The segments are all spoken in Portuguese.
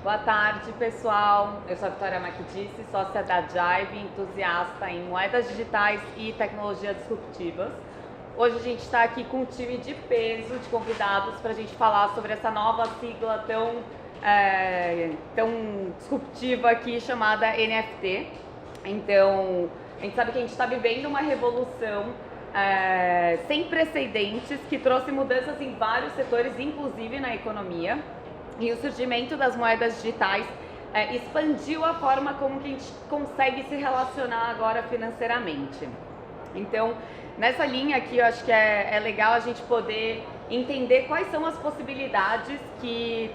Boa tarde, pessoal. Eu sou a Vitória Macchidice, sócia da Jive, entusiasta em moedas digitais e tecnologias disruptivas. Hoje a gente está aqui com um time de peso de convidados para a gente falar sobre essa nova sigla tão disruptiva aqui chamada NFT. Então, a gente sabe que a gente está vivendo uma revolução sem precedentes que trouxe mudanças em vários setores, inclusive na economia. E o surgimento das moedas digitais expandiu a forma como que a gente consegue se relacionar agora financeiramente. Então, nessa linha aqui, eu acho que é legal a gente poder entender quais são as possibilidades que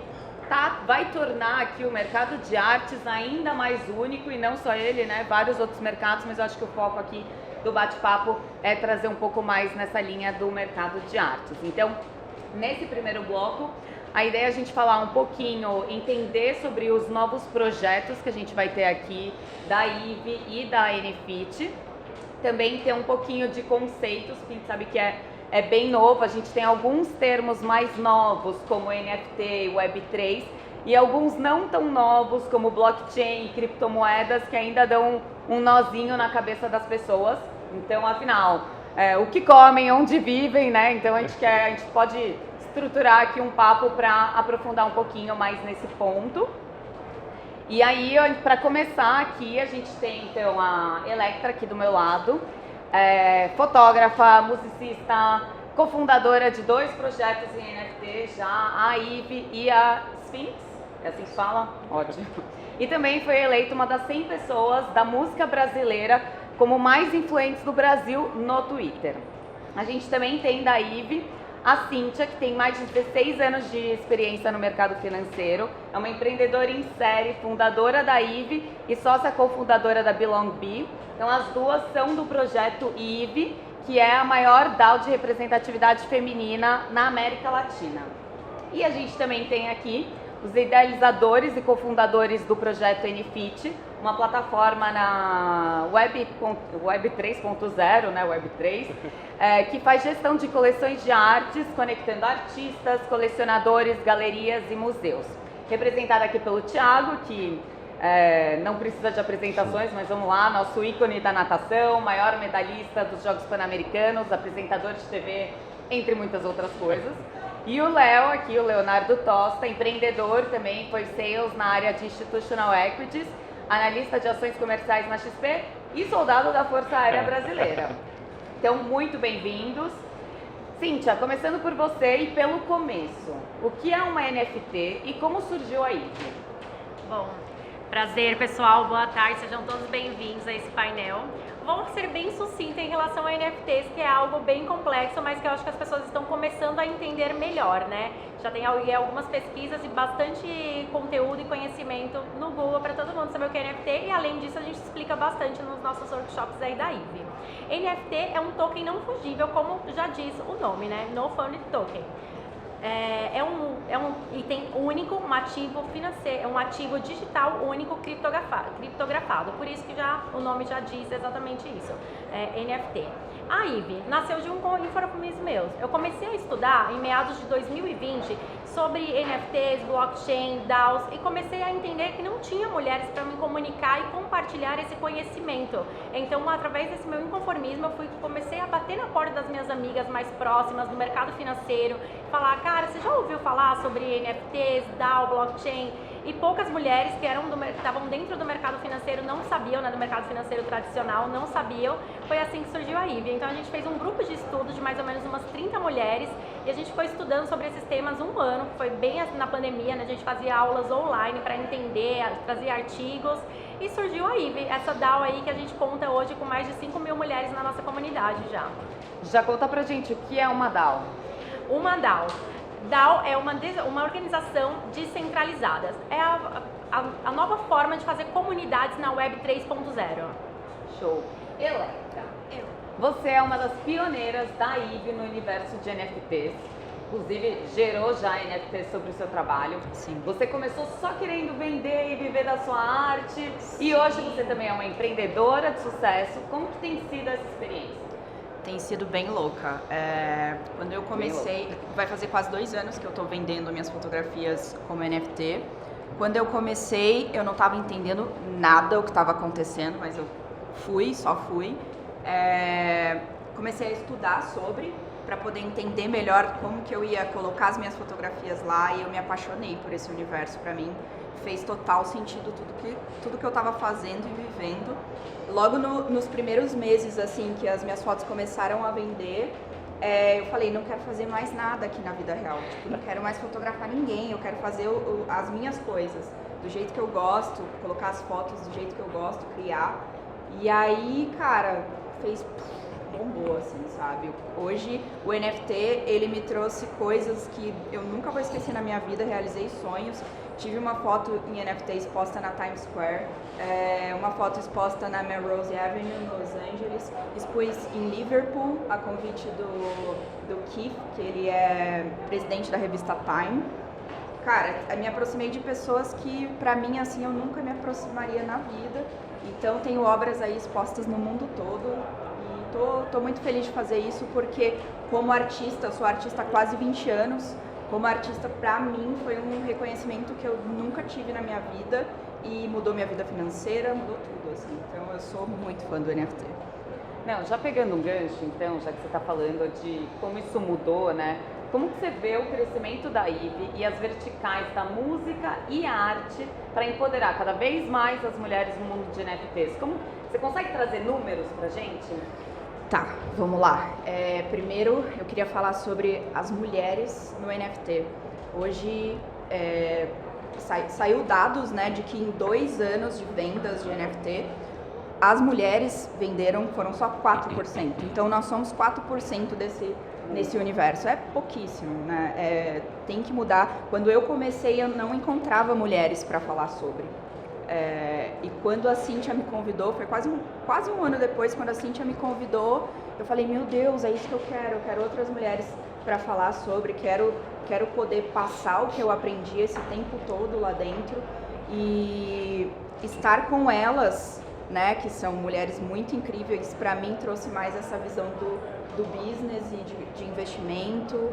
vai tornar aqui o mercado de artes ainda mais único, e não só ele, né? Vários outros mercados, mas eu acho que o foco aqui do bate-papo é trazer um pouco mais nessa linha do mercado de artes. Então, nesse primeiro bloco, a ideia é a gente falar um pouquinho, entender sobre os novos projetos que a gente vai ter aqui da IVE e da NFIT. Também ter um pouquinho de conceitos, que a gente sabe que é bem novo. A gente tem alguns termos mais novos, como NFT e Web3, e alguns não tão novos, como blockchain e criptomoedas, que ainda dão um nozinho na cabeça das pessoas. Então, afinal, o que comem, onde vivem, né? Então, a gente pode estruturar aqui um papo para aprofundar um pouquinho mais nesse ponto. E aí, para começar aqui, a gente tem então a Electra aqui do meu lado, fotógrafa, musicista, cofundadora de 2 projetos em NFT já, a IVE e a Sphinx, é assim que fala? Ótimo. E também foi eleita uma das 100 pessoas da música brasileira como mais influentes do Brasil no Twitter. A gente também tem da IVE a Cíntia, que tem mais de 16 anos de experiência no mercado financeiro, é uma empreendedora em série, fundadora da IVE e sócia cofundadora da Belong Bee. Então as duas são do projeto IVE, que é a maior DAO de representatividade feminina na América Latina. E a gente também tem aqui os idealizadores e cofundadores do projeto NFIT, uma plataforma na Web 3.0, né, Web 3, que faz gestão de coleções de artes, conectando artistas, colecionadores, galerias e museus. Representada aqui pelo Thiago, que não precisa de apresentações, mas vamos lá, nosso ícone da natação, maior medalhista dos Jogos Pan-Americanos, apresentador de TV, entre muitas outras coisas. E o Léo aqui, o Leonardo Tosta, empreendedor também, foi sales na área de Institutional Equities, analista de ações comerciais na XP e soldado da Força Aérea Brasileira. Então, muito bem-vindos. Cíntia, começando por você e pelo começo, o que é uma NFT e como surgiu a IVE? Bom, prazer pessoal, boa tarde, sejam todos bem-vindos a esse painel. Vou ser bem sucinta em relação a NFTs, que é algo bem complexo, mas que eu acho que as pessoas estão começando a entender melhor, né? Já tem algumas pesquisas e bastante conteúdo e conhecimento no Google para todo mundo saber o que é NFT, e além disso a gente explica bastante nos nossos workshops aí da IVE. NFT é um token não fungível, como já diz o nome, né? No Funded Token. É um item único, um ativo financeiro, um ativo digital único criptografado. Por isso que o nome já diz exatamente isso, NFT. A IVE nasceu de um compromisso meu. Eu comecei a estudar em meados de 2020 sobre NFTs, blockchain, DAOs, e comecei a entender que não tinha mulheres para me comunicar e compartilhar esse conhecimento. Então, através desse meu inconformismo, eu comecei a bater na porta das minhas amigas mais próximas do mercado financeiro, falar, cara, você já ouviu falar sobre NFTs, DAO, blockchain? E poucas mulheres que estavam dentro do mercado financeiro não sabiam, né, do mercado financeiro tradicional, não sabiam. Foi assim que surgiu a IVE. Então a gente fez um grupo de estudo de mais ou menos umas 30 mulheres e a gente foi estudando sobre esses temas um ano, que foi bem na pandemia, né? A gente fazia aulas online para entender, trazia artigos e surgiu a IVE, essa DAO aí que a gente conta hoje com mais de 5 mil mulheres na nossa comunidade já. Já conta pra gente o que é uma DAO. Uma DAO. DAO é uma organização descentralizada. É a nova forma de fazer comunidades na Web 3.0. Show. Electra, você é uma das pioneiras da IVE no universo de NFTs. Inclusive, gerou já NFTs sobre o seu trabalho. Sim. Você começou só querendo vender e viver da sua arte. Sim. E hoje você também é uma empreendedora de sucesso. Como que tem sido essa experiência? Tem sido bem louca. Quando eu comecei, vai fazer quase 2 anos que eu estou vendendo minhas fotografias como NFT. Quando eu comecei, eu não estava entendendo nada o que estava acontecendo, mas eu só fui. Comecei a estudar para poder entender melhor como que eu ia colocar as minhas fotografias lá, e eu me apaixonei por esse universo. Para mim fez total sentido tudo que eu estava fazendo e vivendo. Logo nos primeiros meses assim que as minhas fotos começaram a vender, eu falei, não quero fazer mais nada aqui na vida real, tipo, não quero mais fotografar ninguém, eu quero fazer as minhas coisas do jeito que eu gosto, colocar as fotos do jeito que eu gosto, criar. E aí, cara, bombou, assim, sabe? Hoje, o NFT, ele me trouxe coisas que eu nunca vou esquecer na minha vida, realizei sonhos. Tive uma foto em NFT exposta na Times Square, uma foto exposta na Melrose Avenue, em Los Angeles. Expus em Liverpool, a convite do Keith, que ele é presidente da revista Time. Cara, eu me aproximei de pessoas que, pra mim, assim, eu nunca me aproximaria na vida. Então, tenho obras aí expostas no mundo todo. Tô muito feliz de fazer isso porque, como artista, eu sou artista há quase 20 anos, como artista, pra mim, foi um reconhecimento que eu nunca tive na minha vida e mudou minha vida financeira, mudou tudo, assim. Então, eu sou muito fã do NFT. Não, já pegando um gancho, então, já que você está falando de como isso mudou, né? Como que você vê o crescimento da IVE e as verticais da música e arte para empoderar cada vez mais as mulheres no mundo de NFTs? Como você consegue trazer números pra gente? Tá, vamos lá. Primeiro, eu queria falar sobre as mulheres no NFT. Hoje, saiu dados, né, de que em 2 anos de vendas de NFT, as mulheres foram só 4%. Então, nós somos 4% nesse universo. É pouquíssimo, né? Tem que mudar. Quando eu comecei, eu não encontrava mulheres para falar sobre. E quando a Cíntia me convidou, foi quase um ano depois, quando a Cíntia me convidou, eu falei, meu Deus, é isso que eu quero outras mulheres para falar sobre, quero poder passar o que eu aprendi esse tempo todo lá dentro e estar com elas, né, que são mulheres muito incríveis. Para mim trouxe mais essa visão do business e de investimento.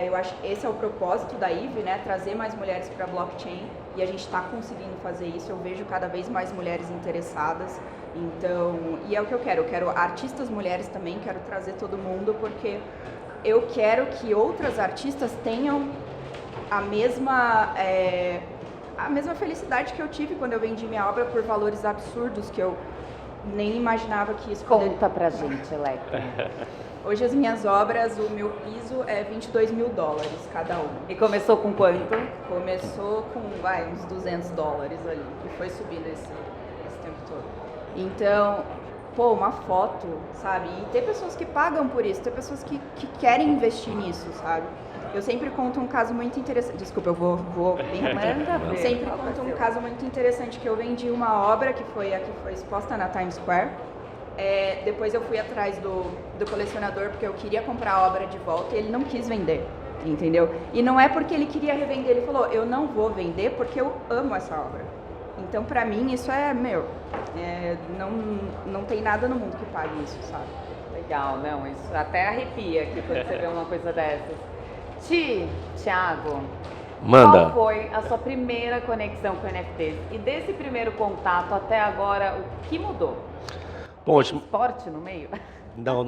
Eu acho que esse é o propósito da IVE, né, trazer mais mulheres para a blockchain, e a gente está conseguindo fazer isso. Eu vejo cada vez mais mulheres interessadas, então, e é o que eu quero artistas mulheres também, quero trazer todo mundo, porque eu quero que outras artistas tenham a mesma felicidade que eu tive quando eu vendi minha obra por valores absurdos, que eu nem imaginava que isso poderia... Conta pra gente, Electra. Hoje as minhas obras, o meu piso é $22 mil cada uma. E começou com quanto? Começou com, uns $200 ali, e foi subindo esse tempo todo. Então, uma foto, sabe? E tem pessoas que pagam por isso, tem pessoas que querem investir nisso, sabe? Eu sempre conto um caso muito interessante. Desculpa, eu vou bem rápido. Sempre conto um caso muito interessante, que eu vendi uma obra que foi exposta na Times Square. Depois eu fui atrás do colecionador, porque eu queria comprar a obra de volta, e ele não quis vender, entendeu? E não é porque ele queria revender, ele falou, eu não vou vender porque eu amo essa obra. Então, pra mim, isso não tem nada no mundo que pague isso, sabe? Legal, não, isso até arrepia aqui quando você vê uma coisa dessas. Thiago, manda. Qual foi a sua primeira conexão com NFTs? E desse primeiro contato até agora, o que mudou? Bom, esporte no meio? Não,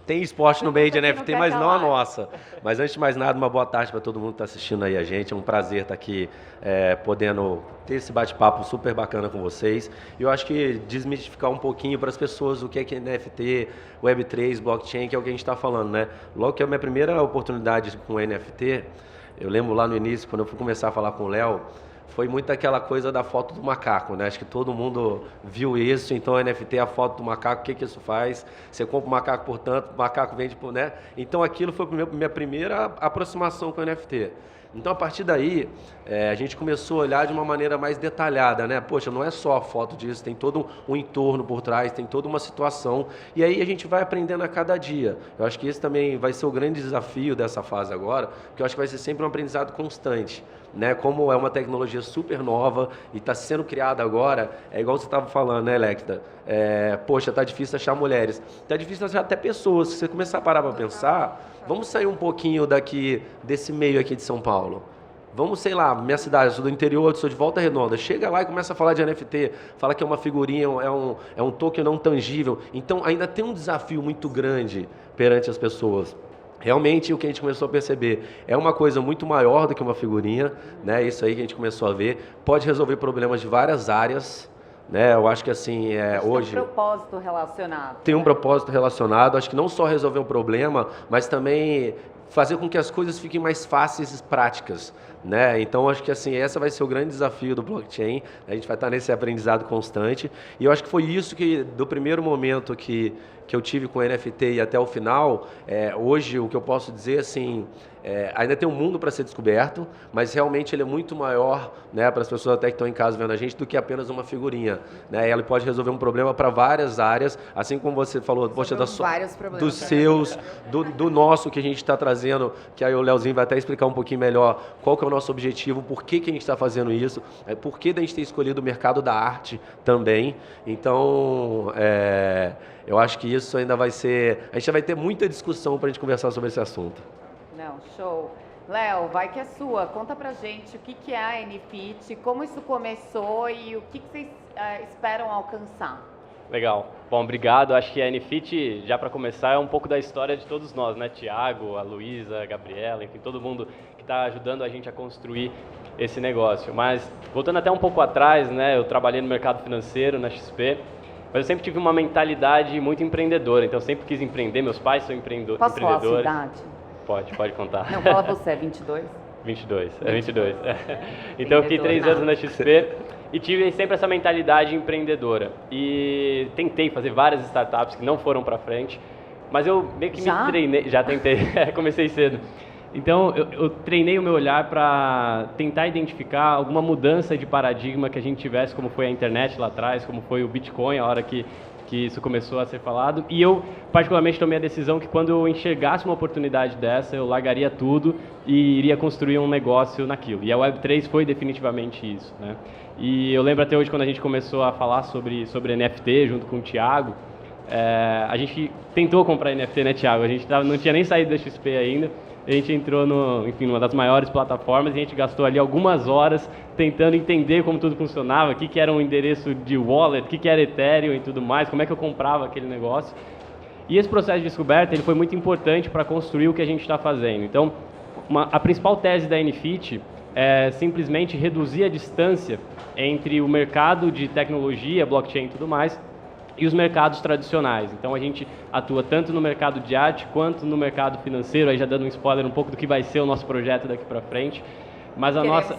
tem esporte no meio de NFT, mas não a nossa. Mas antes de mais nada, uma boa tarde para todo mundo que está assistindo aí a gente. É um prazer estar aqui podendo ter esse bate-papo super bacana com vocês. E eu acho que desmistificar um pouquinho para as pessoas o que é NFT, Web3, blockchain, que é o que a gente está falando, né? Logo que a minha primeira oportunidade com NFT, eu lembro lá no início, quando eu fui começar a falar com o Léo, foi muito aquela coisa da foto do macaco, né? Acho que todo mundo viu isso. Então, NFT é a foto do macaco. O que isso faz? Você compra o macaco por tanto, o macaco vende por, né? Então, aquilo foi a minha primeira aproximação com o NFT. Então, a partir daí, a gente começou a olhar de uma maneira mais detalhada, né? Poxa, não é só a foto disso, tem todo um entorno por trás, tem toda uma situação. E aí a gente vai aprendendo a cada dia. Eu acho que esse também vai ser o grande desafio dessa fase agora, porque eu acho que vai ser sempre um aprendizado constante, né? Como é uma tecnologia super nova e está sendo criada agora, é igual você estava falando, né, Electra? Poxa, tá difícil achar mulheres. Tá difícil achar até pessoas. Se você começar a parar para pensar, vamos sair um pouquinho desse meio aqui de São Paulo. Vamos, sei lá, minha cidade, eu sou do interior, sou de Volta Redonda, chega lá e começa a falar de NFT, fala que é uma figurinha, é um token não tangível. Então ainda tem um desafio muito grande perante as pessoas. Realmente o que a gente começou a perceber é uma coisa muito maior do que uma figurinha, né? Isso aí que a gente começou a ver, pode resolver problemas de várias áreas, né? Eu acho que assim, hoje... Tem um propósito relacionado. Tem um propósito relacionado, acho que não só resolver um problema, mas também fazer com que as coisas fiquem mais fáceis e práticas, né? Então, acho que assim, esse vai ser o grande desafio do blockchain, a gente vai estar nesse aprendizado constante, e eu acho que foi isso que, do primeiro momento que eu tive com o NFT e até o final, hoje o que eu posso dizer, assim, ainda tem um mundo para ser descoberto, mas realmente ele é muito maior, né, para as pessoas até que estão em casa vendo a gente, do que apenas uma figurinha, né? Ela pode resolver um problema para várias áreas, assim como você falou, poxa, dos seus, do nosso que a gente está trazendo, que aí o Leozinho vai até explicar um pouquinho melhor qual que é o nosso objetivo, por que a gente está fazendo isso, por que a gente ter escolhido o mercado da arte também. Então, eu acho que isso ainda vai ser... A gente vai ter muita discussão para a gente conversar sobre esse assunto. Não, show. Léo, vai que é sua. Conta pra gente o que é a NFIT, como isso começou e o que vocês esperam alcançar. Legal. Bom, obrigado. Acho que a NFIT, já para começar, é um pouco da história de todos nós, né? Tiago, a Luísa, a Gabriela, enfim, todo mundo que está ajudando a gente a construir esse negócio. Mas, voltando até um pouco atrás, né? Eu trabalhei no mercado financeiro, na XP, mas eu sempre tive uma mentalidade muito empreendedora, então eu sempre quis empreender, meus pais são empreendedores. Posso falar a sua idade? Pode contar. Não, fala você, é 22? 22. Então eu fiquei 3 anos na XP e tive sempre essa mentalidade empreendedora. E tentei fazer várias startups que não foram para frente, mas eu meio que me treinei, já tentei, comecei cedo. Então eu treinei o meu olhar para tentar identificar alguma mudança de paradigma que a gente tivesse, como foi a internet lá atrás, como foi o Bitcoin, a hora que isso começou a ser falado. E eu, particularmente, tomei a decisão que quando eu enxergasse uma oportunidade dessa, eu largaria tudo e iria construir um negócio naquilo. E a Web3 foi definitivamente isso, né? E eu lembro até hoje, quando a gente começou a falar sobre NFT, junto com o Thiago, a gente tentou comprar NFT, né, Thiago? A gente não tinha nem saído da XP ainda. A gente entrou numa das maiores plataformas e a gente gastou ali algumas horas tentando entender como tudo funcionava, o que era um endereço de wallet, o que era Ethereum e tudo mais, como é que eu comprava aquele negócio. E esse processo de descoberta ele foi muito importante para construir o que a gente está fazendo. Então, a principal tese da NFIT é simplesmente reduzir a distância entre o mercado de tecnologia, blockchain e tudo mais, e os mercados tradicionais. Então a gente atua tanto no mercado de arte quanto no mercado financeiro, aí já dando um spoiler um pouco do que vai ser o nosso projeto daqui para frente. Mas a nossa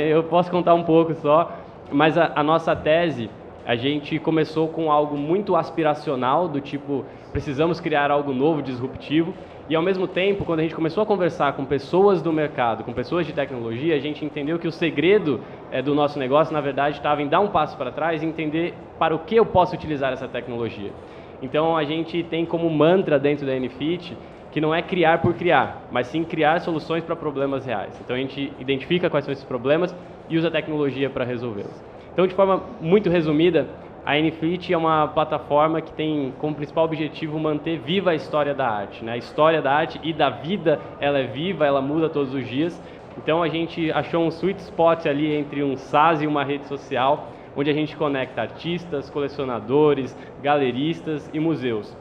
eu posso contar um pouco só, mas a nossa tese, a gente começou com algo muito aspiracional, do tipo, precisamos criar algo novo, disruptivo, e ao mesmo tempo, quando a gente começou a conversar com pessoas do mercado, com pessoas de tecnologia, a gente entendeu que o segredo do nosso negócio, na verdade, estava em dar um passo para trás e entender para o que eu posso utilizar essa tecnologia. Então, a gente tem como mantra dentro da NFIT que não é criar por criar, mas sim criar soluções para problemas reais. Então, a gente identifica quais são esses problemas e usa a tecnologia para resolvê-los. Então, de forma muito resumida, a NFIT é uma plataforma que tem como principal objetivo manter viva a história da arte, né? A história da arte e da vida, ela é viva, ela muda todos os dias. Então a gente achou um sweet spot ali entre um SaaS e uma rede social, onde a gente conecta artistas, colecionadores, galeristas e museus.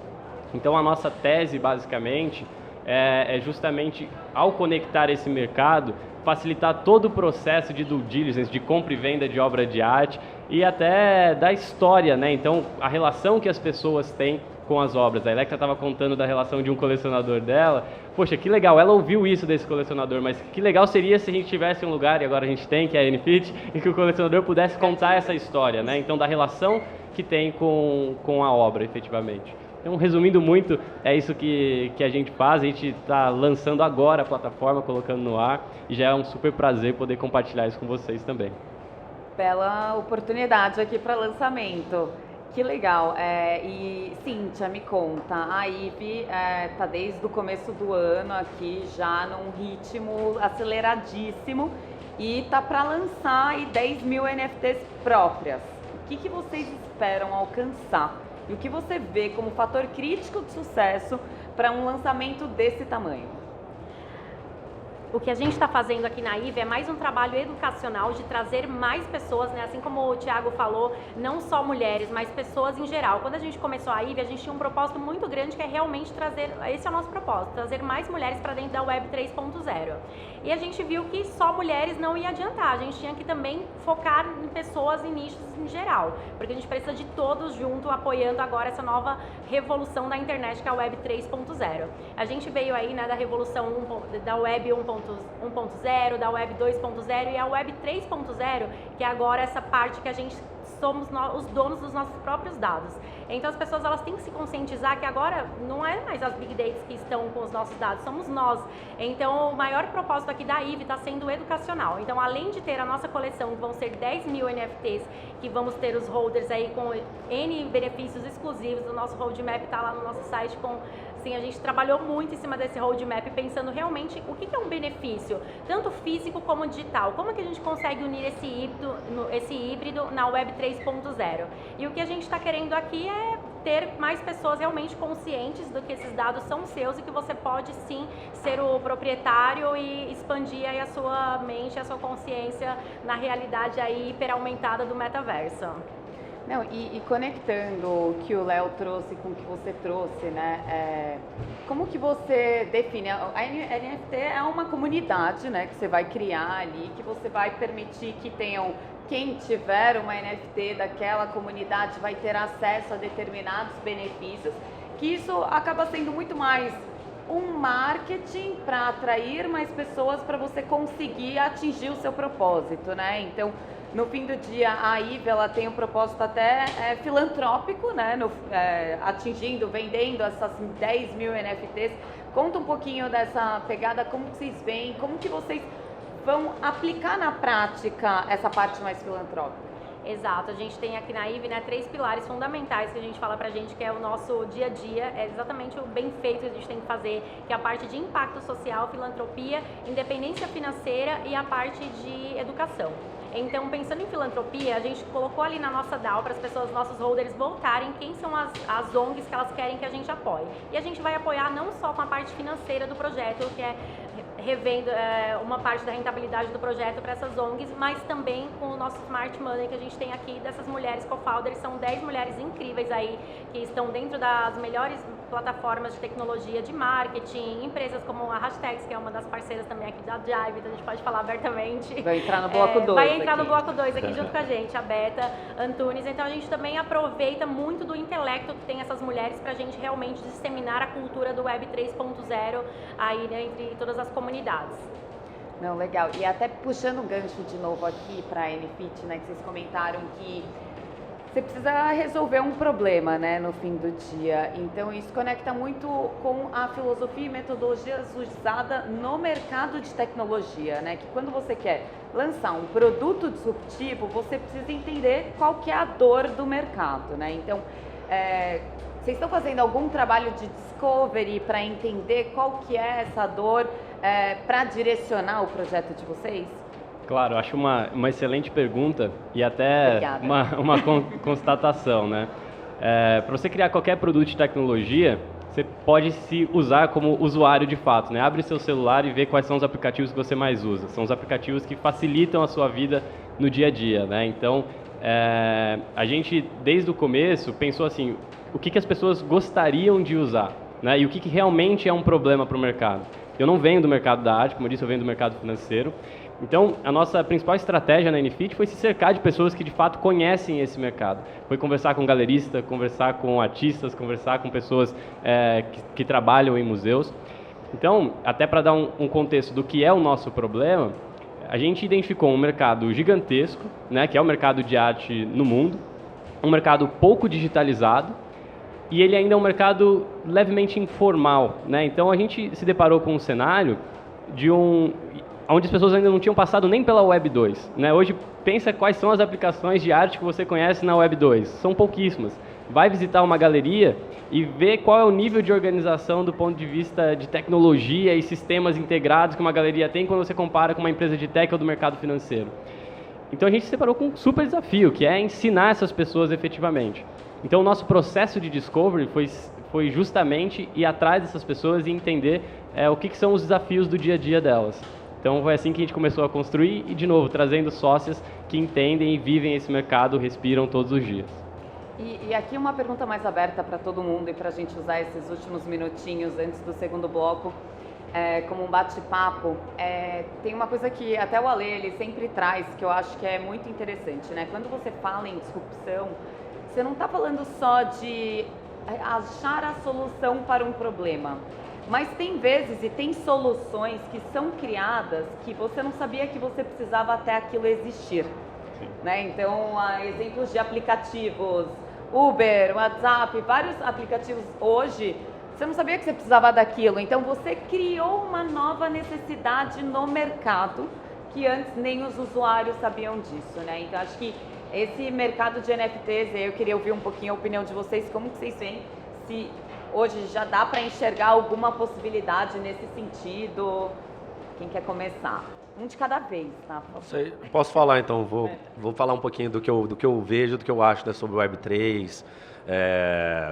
Então a nossa tese, basicamente, é justamente, ao conectar esse mercado, facilitar todo o processo de due diligence, de compra e venda de obra de arte e até da história, né? Então, a relação que as pessoas têm com as obras. A Electra estava contando da relação de um colecionador dela. Poxa, que legal, ela ouviu isso desse colecionador, mas que legal seria se a gente tivesse um lugar, e agora a gente tem, que é a NFIT, em que o colecionador pudesse contar essa história, né? Então, da relação que tem com a obra, efetivamente. Então, resumindo muito, é isso que a gente faz. A gente está lançando agora a plataforma, colocando no ar, e já é um super prazer poder compartilhar isso com vocês também. Bela oportunidade aqui para lançamento. Que legal. E Cíntia, me conta, a IVE está desde o começo do ano aqui já num ritmo aceleradíssimo e está para lançar aí 10 mil NFTs próprias. O que vocês esperam alcançar? E o que você vê como fator crítico de sucesso para um lançamento desse tamanho? o que a gente está fazendo aqui na IVE é mais um trabalho educacional de trazer mais pessoas, né? Assim como o Thiago falou, não só mulheres, mas pessoas em geral. Quando a gente começou a IVE, a gente tinha um propósito muito grande que é realmente trazer, esse é o nosso propósito, trazer mais mulheres para dentro da Web 3.0. E a gente viu que só mulheres não ia adiantar, a gente tinha que também focar em pessoas e nichos em geral, porque a gente precisa de todos juntos apoiando agora essa nova revolução da internet que é a Web 3.0. A gente veio aí, né, da revolução da Web 1.0, da Web 2.0 e a Web 3.0, que é agora essa parte que a gente somos os donos dos nossos próprios dados. Então as pessoas elas têm que se conscientizar que agora não é mais as Big Data que estão com os nossos dados, somos nós. Então o maior propósito aqui da IVE está sendo educacional. Então além de ter a nossa coleção, que vão ser 10 mil NFTs, que vamos ter os holders aí com N benefícios exclusivos, o nosso roadmap está lá no nosso site com... Sim, a gente trabalhou muito em cima desse roadmap, pensando realmente o que é um benefício, tanto físico como digital. Como é que a gente consegue unir esse híbrido na Web 3.0? E o que a gente está querendo aqui é ter mais pessoas realmente conscientes do que esses dados são seus e que você pode sim ser o proprietário e expandir aí a sua mente, a sua consciência na realidade aí hiper aumentada do metaverso. Não, e conectando o que o Léo trouxe com o que você trouxe, né? Como que você define? A NFT é uma comunidade, né? Que você vai criar ali, que você vai permitir que tenham... Quem tiver uma NFT daquela comunidade vai ter acesso a determinados benefícios, que isso acaba sendo muito mais um marketing para atrair mais pessoas para você conseguir atingir o seu propósito, né? Então, no fim do dia, a IVE ela tem um propósito até filantrópico, né? Atingindo, vendendo essas 10 mil NFTs. Conta um pouquinho dessa pegada, como que vocês veem, como que vocês vão aplicar na prática essa parte mais filantrópica? Exato, a gente tem aqui na IVE, né, 3 pilares fundamentais que a gente fala pra gente que é o nosso dia a dia, é exatamente o bem feito que a gente tem que fazer, que é a parte de impacto social, filantropia, independência financeira e a parte de educação. Então, pensando em filantropia, a gente colocou ali na nossa DAO para as pessoas, nossos holders, voltarem quem são as ONGs que elas querem que a gente apoie. E a gente vai apoiar não só com a parte financeira do projeto, que é revendo uma parte da rentabilidade do projeto para essas ONGs, mas também com o nosso Smart Money que a gente tem aqui dessas mulheres co-founders. São 10 mulheres incríveis aí que estão dentro das melhores plataformas de tecnologia de marketing, empresas como a Hashtags, que é uma das parceiras também aqui da Jive, então a gente pode falar abertamente. Vai entrar no bloco 2 Vai entrar no bloco 2 aqui junto com a gente, a Beta Antunes. Então a gente também aproveita muito do intelecto que tem essas mulheres para a gente realmente disseminar a cultura do Web 3.0 aí, né, entre todas as comunidades. Não, legal. E até puxando um gancho de novo aqui para a NFIT, né, que vocês comentaram que você precisa resolver um problema, né, no fim do dia. Então isso conecta muito com a filosofia e metodologia usada no mercado de tecnologia, né, que quando você quer lançar um produto disruptivo, você precisa entender qual que é a dor do mercado, né. Então, vocês estão fazendo algum trabalho de discovery para entender qual que é essa dor para direcionar o projeto de vocês? Claro, acho uma excelente pergunta e até uma constatação, né? Para você criar qualquer produto de tecnologia, você pode se usar como usuário de fato, né? Abre seu celular e vê quais são os aplicativos que você mais usa. São os aplicativos que facilitam a sua vida no dia a dia, né? Então, a gente, desde o começo, pensou assim, o que as pessoas gostariam de usar, né? E o que realmente é um problema para o mercado. Eu não venho do mercado da arte, como eu disse, eu venho do mercado financeiro. Então, a nossa principal estratégia na NFIT foi se cercar de pessoas que de fato conhecem esse mercado. Foi conversar com galeristas, conversar com artistas, conversar com pessoas que trabalham em museus. Então, até para dar um contexto do que é o nosso problema, a gente identificou um mercado gigantesco, né, que é o mercado de arte no mundo, um mercado pouco digitalizado, e ele ainda é um mercado levemente informal, né? Então a gente se deparou com um cenário onde as pessoas ainda não tinham passado nem pela Web 2, né? Hoje, pensa quais são as aplicações de arte que você conhece na Web 2. São pouquíssimas. Vai visitar uma galeria e ver qual é o nível de organização do ponto de vista de tecnologia e sistemas integrados que uma galeria tem quando você compara com uma empresa de tech ou do mercado financeiro. Então a gente se deparou com um super desafio, que é ensinar essas pessoas efetivamente. Então o nosso processo de discovery foi justamente ir atrás dessas pessoas e entender o que são os desafios do dia a dia delas. Então foi assim que a gente começou a construir e, de novo, trazendo sócios que entendem e vivem esse mercado, respiram todos os dias. E aqui uma pergunta mais aberta para todo mundo e para a gente usar esses últimos minutinhos antes do segundo bloco como um bate-papo. Tem uma coisa que até o Ale ele sempre traz, que eu acho que é muito interessante, né? Quando você fala em disrupção, você não está falando só de achar a solução para um problema, mas tem vezes e tem soluções que são criadas que você não sabia que você precisava até aquilo existir. Né? Então, exemplos de aplicativos, Uber, WhatsApp, vários aplicativos hoje, você não sabia que você precisava daquilo, então você criou uma nova necessidade no mercado que antes nem os usuários sabiam disso, né? Então acho que esse mercado de NFTs, eu queria ouvir um pouquinho a opinião de vocês, como que vocês veem, se hoje já dá para enxergar alguma possibilidade nesse sentido? Quem quer começar? Um de cada vez, tá? Posso falar então, vou falar um pouquinho do que eu vejo, do que eu acho, né, sobre o Web3,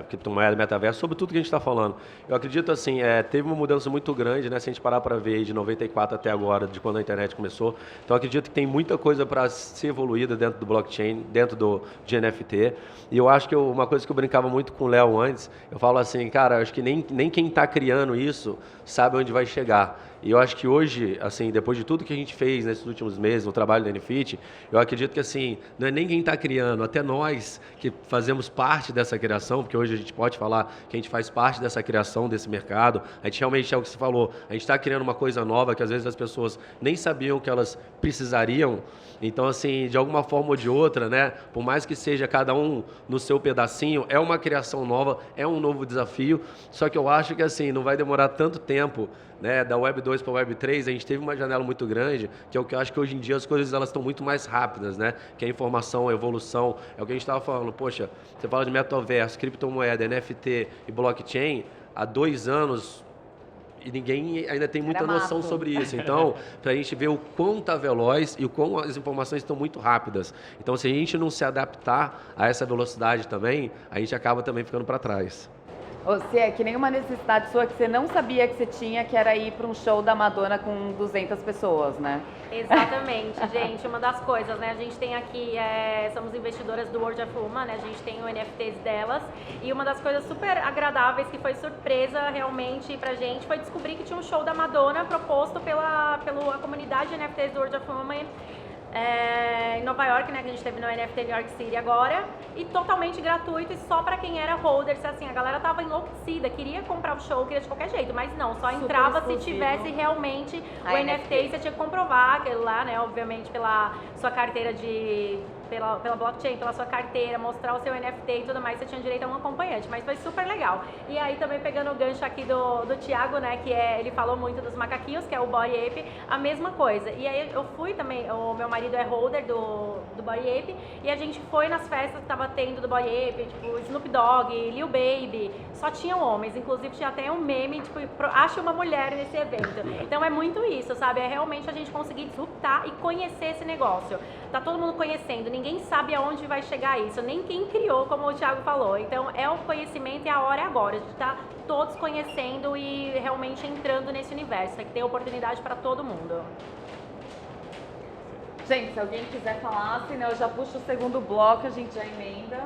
criptomoeda, metaverso, sobre tudo que a gente está falando. Eu acredito assim, teve uma mudança muito grande, né, se a gente parar para ver de 94 até agora, de quando a internet começou. Então eu acredito que tem muita coisa para ser evoluída dentro do blockchain, dentro de NFT. E eu acho que uma coisa que eu brincava muito com o Léo antes, eu falo assim, cara, eu acho que nem quem está criando isso sabe onde vai chegar. E eu acho que hoje, assim, depois de tudo que a gente fez nesses últimos meses, no trabalho da NFIT, eu acredito que, assim, não é nem quem está criando, até nós que fazemos parte dessa criação, porque hoje a gente pode falar que a gente faz parte dessa criação, desse mercado, a gente realmente é o que você falou, a gente está criando uma coisa nova que às vezes as pessoas nem sabiam que elas precisariam. Então, assim, de alguma forma ou de outra, né, por mais que seja cada um no seu pedacinho, é uma criação nova, é um novo desafio, só que eu acho que, assim, não vai demorar tanto tempo, né, da Web 2 para a Web 3, a gente teve uma janela muito grande, que é o que eu acho que hoje em dia as coisas elas estão muito mais rápidas, né, que a informação, a evolução, é o que a gente estava falando, poxa, você fala de metaverso, criptomoeda, NFT e blockchain, há 2 anos, e ninguém ainda tem muita noção sobre isso. Então, para a gente ver o quão está veloz e o quão as informações estão muito rápidas. Então, se a gente não se adaptar a essa velocidade também, a gente acaba também ficando para trás. Ou se é que nem uma necessidade sua que você não sabia que você tinha, que era ir para um show da Madonna com 200 pessoas, né? Exatamente, gente. Uma das coisas, né? A gente tem aqui, somos investidoras do World of Uma, né? A gente tem o NFTs delas. E uma das coisas super agradáveis que foi surpresa realmente pra gente foi descobrir que tinha um show da Madonna proposto pela comunidade de NFTs do World of Uma em Nova York, né, que a gente teve no NFT New York City agora, e totalmente gratuito e só pra quem era holder, assim, a galera tava enlouquecida, queria comprar o show, queria de qualquer jeito, mas não, só super entrava exclusivo. Se tivesse realmente o NFT e você tinha que comprovar aquilo lá, né, obviamente pela sua carteira pela blockchain, pela sua carteira, mostrar o seu NFT e tudo mais, você tinha direito a um acompanhante, mas foi super legal. E aí também pegando o gancho aqui do Thiago, né, que ele falou muito dos macaquinhos, que é o Bored Ape, a mesma coisa. E aí eu fui também, o meu marido é holder do Bored Ape, e a gente foi nas festas que tava tendo do Bored Ape, tipo Snoop Dogg, Lil Baby, só tinham homens, inclusive tinha até um meme, tipo, acha uma mulher nesse evento. Então é muito isso, sabe? É realmente a gente conseguir disruptar e conhecer esse negócio. Tá todo mundo conhecendo, ninguém sabe aonde vai chegar isso, nem quem criou, como o Thiago falou. Então é o conhecimento e a hora é agora, de estar todos conhecendo e realmente entrando nesse universo, tem que ter oportunidade para todo mundo. Gente, se alguém quiser falar, senão eu já puxo o segundo bloco, a gente já emenda.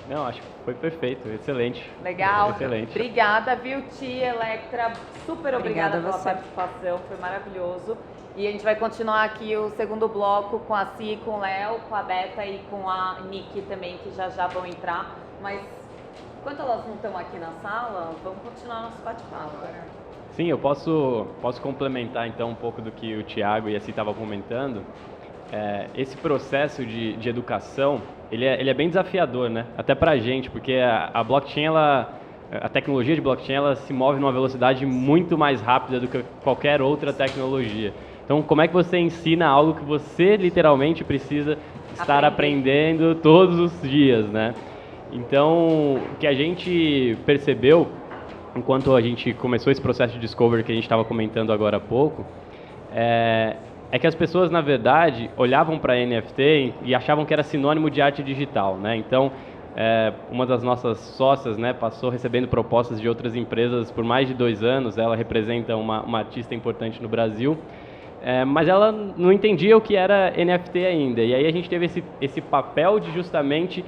Não, acho que foi perfeito, excelente. Legal. Excelente. Obrigada, viu, Tia, Electra, super obrigada pela você. participação, foi maravilhoso. E a gente vai continuar aqui o segundo bloco com a Si, com o Léo, com a Beta e com a Nick também, que já vão entrar. Mas enquanto elas não estão aqui na sala, vamos continuar nosso bate-papo. Sim, eu posso complementar então um pouco do que o Thiago e a Si estavam comentando. Esse processo de educação, ele é bem desafiador, né? Até pra gente, porque a blockchain, a tecnologia de blockchain, ela se move numa velocidade muito mais rápida do que qualquer outra tecnologia. Então, como é que você ensina algo que você literalmente precisa estar aprendendo todos os dias, né? Então, o que a gente percebeu, enquanto a gente começou esse processo de discovery que a gente estava comentando agora há pouco, é que as pessoas, na verdade, olhavam para NFT e achavam que era sinônimo de arte digital, né? Então, Uma das nossas sócias, né, passou recebendo propostas de outras empresas por mais de 2 anos. Ela representa uma artista importante no Brasil, mas ela não entendia o que era NFT ainda. E aí a gente teve esse papel de justamente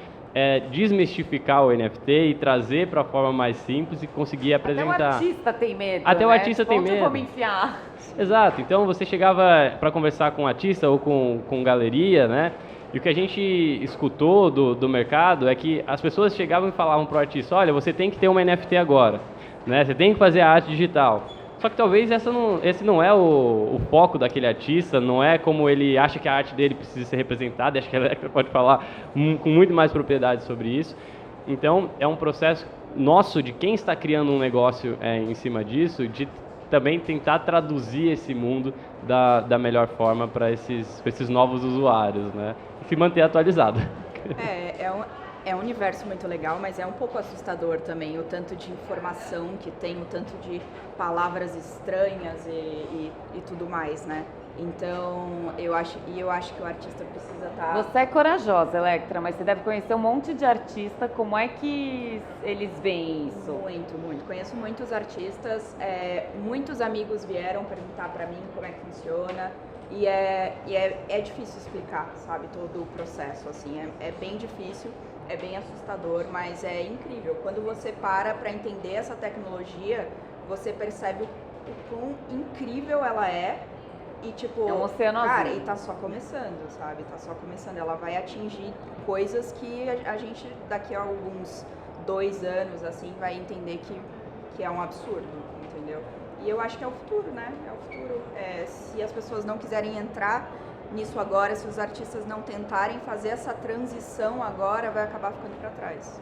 desmistificar o NFT e trazer para a forma mais simples e conseguir apresentar. Até o artista tem medo. Até o né? artista tem Onde medo. eu vou me enfiar? Exato. Então você chegava para conversar com um artista ou com galeria, né? E o que a gente escutou do mercado é que as pessoas chegavam e falavam para o artista: olha, você tem que ter uma NFT agora, né? Você tem que fazer a arte digital. Só que talvez esse não é o foco daquele artista, não é como ele acha que a arte dele precisa ser representada. Acho que a Electra pode falar com muito mais propriedade sobre isso. Então, é um processo nosso, de quem está criando um negócio em cima disso, de também tentar traduzir esse mundo da melhor forma para esses novos usuários, né? E se manter atualizado. É um universo muito legal, mas é um pouco assustador também, o tanto de informação que tem, o tanto de palavras estranhas e tudo mais, né? Então, eu acho que o artista precisa estar... Você é corajosa, Electra, mas você deve conhecer um monte de artista. Como é que eles veem isso? Muito. Conheço muitos artistas, muitos amigos vieram perguntar pra mim como é que funciona. E é difícil explicar, sabe, todo o processo, assim, é bem difícil, é bem assustador, mas é incrível. Quando você para entender essa tecnologia, você percebe o quão incrível ela é e, tipo, é um oceano cara, azul. E tá só começando, sabe, tá só começando. Ela vai atingir coisas que a gente, daqui a alguns 2 anos, assim, vai entender que é um absurdo, entendeu? E eu acho que é o futuro, né? É o futuro. Se as pessoas não quiserem entrar nisso agora, se os artistas não tentarem fazer essa transição agora, vai acabar ficando para trás.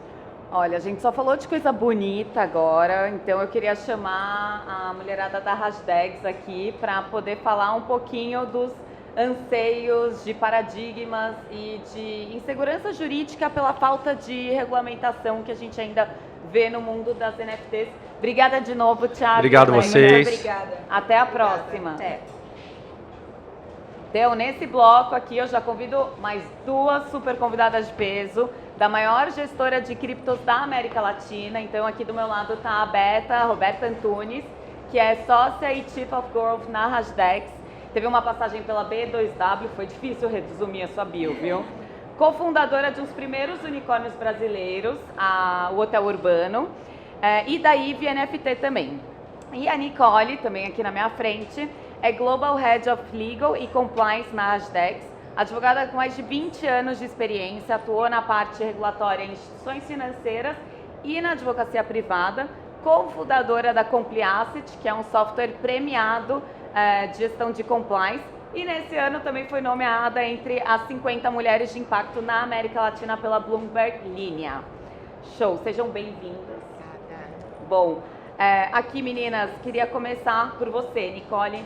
Olha, a gente só falou de coisa bonita agora, então eu queria chamar a mulherada da Hashtags aqui para poder falar um pouquinho dos anseios de paradigmas e de insegurança jurídica pela falta de regulamentação que a gente ainda vê no mundo das NFTs. Obrigada de novo, Thiago. Obrigado a vocês. Obrigada. Até a próxima. Até. Então, nesse bloco aqui, eu já convido mais 2 super convidadas de peso da maior gestora de criptos da América Latina. Então, aqui do meu lado está a Roberta Antunes, que é sócia e Chief of Growth na Hashdex. Teve uma passagem pela B2W, foi difícil resumir a sua bio, viu? Cofundadora de um dos primeiros unicórnios brasileiros, o Hotel Urbano, e da IVE NFT também. E a Nicole, também aqui na minha frente, é Global Head of Legal e Compliance na Hashdex, advogada com mais de 20 anos de experiência, atuou na parte regulatória em instituições financeiras e na advocacia privada, cofundadora da Compliacit, que é um software premiado de gestão de compliance, e nesse ano também foi nomeada entre as 50 mulheres de impacto na América Latina pela Bloomberg Linea. Show, sejam bem-vindas. Bom, aqui meninas, queria começar por você, Nicole.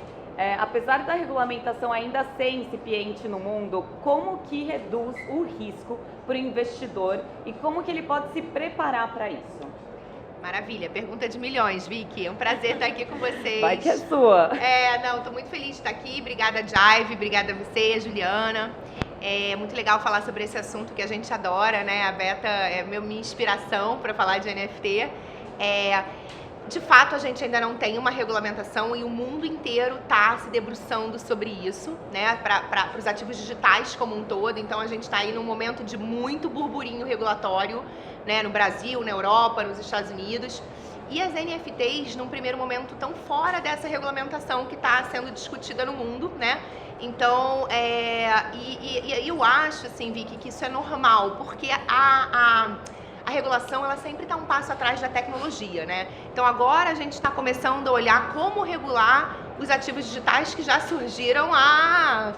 Apesar da regulamentação ainda ser incipiente no mundo, como que reduz o risco para o investidor e como que ele pode se preparar para isso? Maravilha, pergunta de milhões, Vicky. É um prazer estar aqui com vocês. Vai que é sua. Estou muito feliz de estar aqui. Obrigada, Jaive, obrigada a você, Juliana. É muito legal falar sobre esse assunto que a gente adora, né? A Beta é minha inspiração para falar de NFT. De fato, a gente ainda não tem uma regulamentação e o mundo inteiro está se debruçando sobre isso, né, para os ativos digitais como um todo. Então, a gente está aí num momento de muito burburinho regulatório, né, no Brasil, na Europa, nos Estados Unidos. E as NFTs, num primeiro momento, estão fora dessa regulamentação que está sendo discutida no mundo, né? Então, eu acho, assim, Vicky, que isso é normal, porque a regulação, ela sempre está um passo atrás da tecnologia, né? Então, agora a gente está começando a olhar como regular os ativos digitais que já surgiram há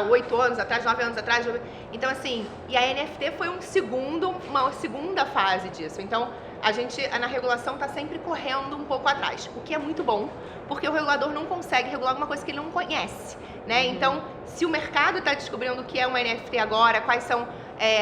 8 anos atrás, 9 anos atrás. Então, assim, e a NFT foi uma segunda fase disso. Então, a gente, na regulação, está sempre correndo um pouco atrás, o que é muito bom, porque o regulador não consegue regular alguma coisa que ele não conhece, né? Então, se o mercado está descobrindo o que é um NFT agora, quais são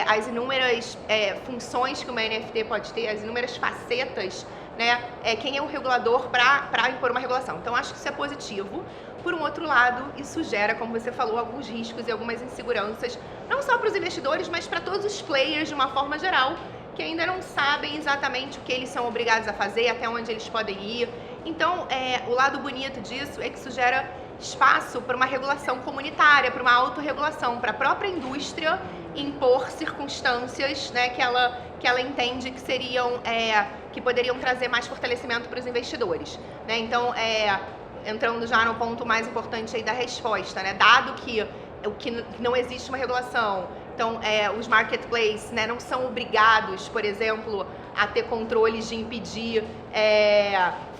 as inúmeras funções que uma NFT pode ter, as inúmeras facetas, né, quem é o regulador para impor uma regulação. Então, acho que isso é positivo. Por um outro lado, isso gera, como você falou, alguns riscos e algumas inseguranças, não só para os investidores, mas para todos os players de uma forma geral, que ainda não sabem exatamente o que eles são obrigados a fazer, até onde eles podem ir. Então, o lado bonito disso é que isso gera espaço para uma regulação comunitária, para uma autorregulação, para a própria indústria impor circunstâncias, né, que ela entende que seriam, que poderiam trazer mais fortalecimento para os investidores, né? Então, entrando já no ponto mais importante aí da resposta, né? Dado que não existe uma regulação, então os marketplaces, né, não são obrigados, por exemplo, a ter controles de impedir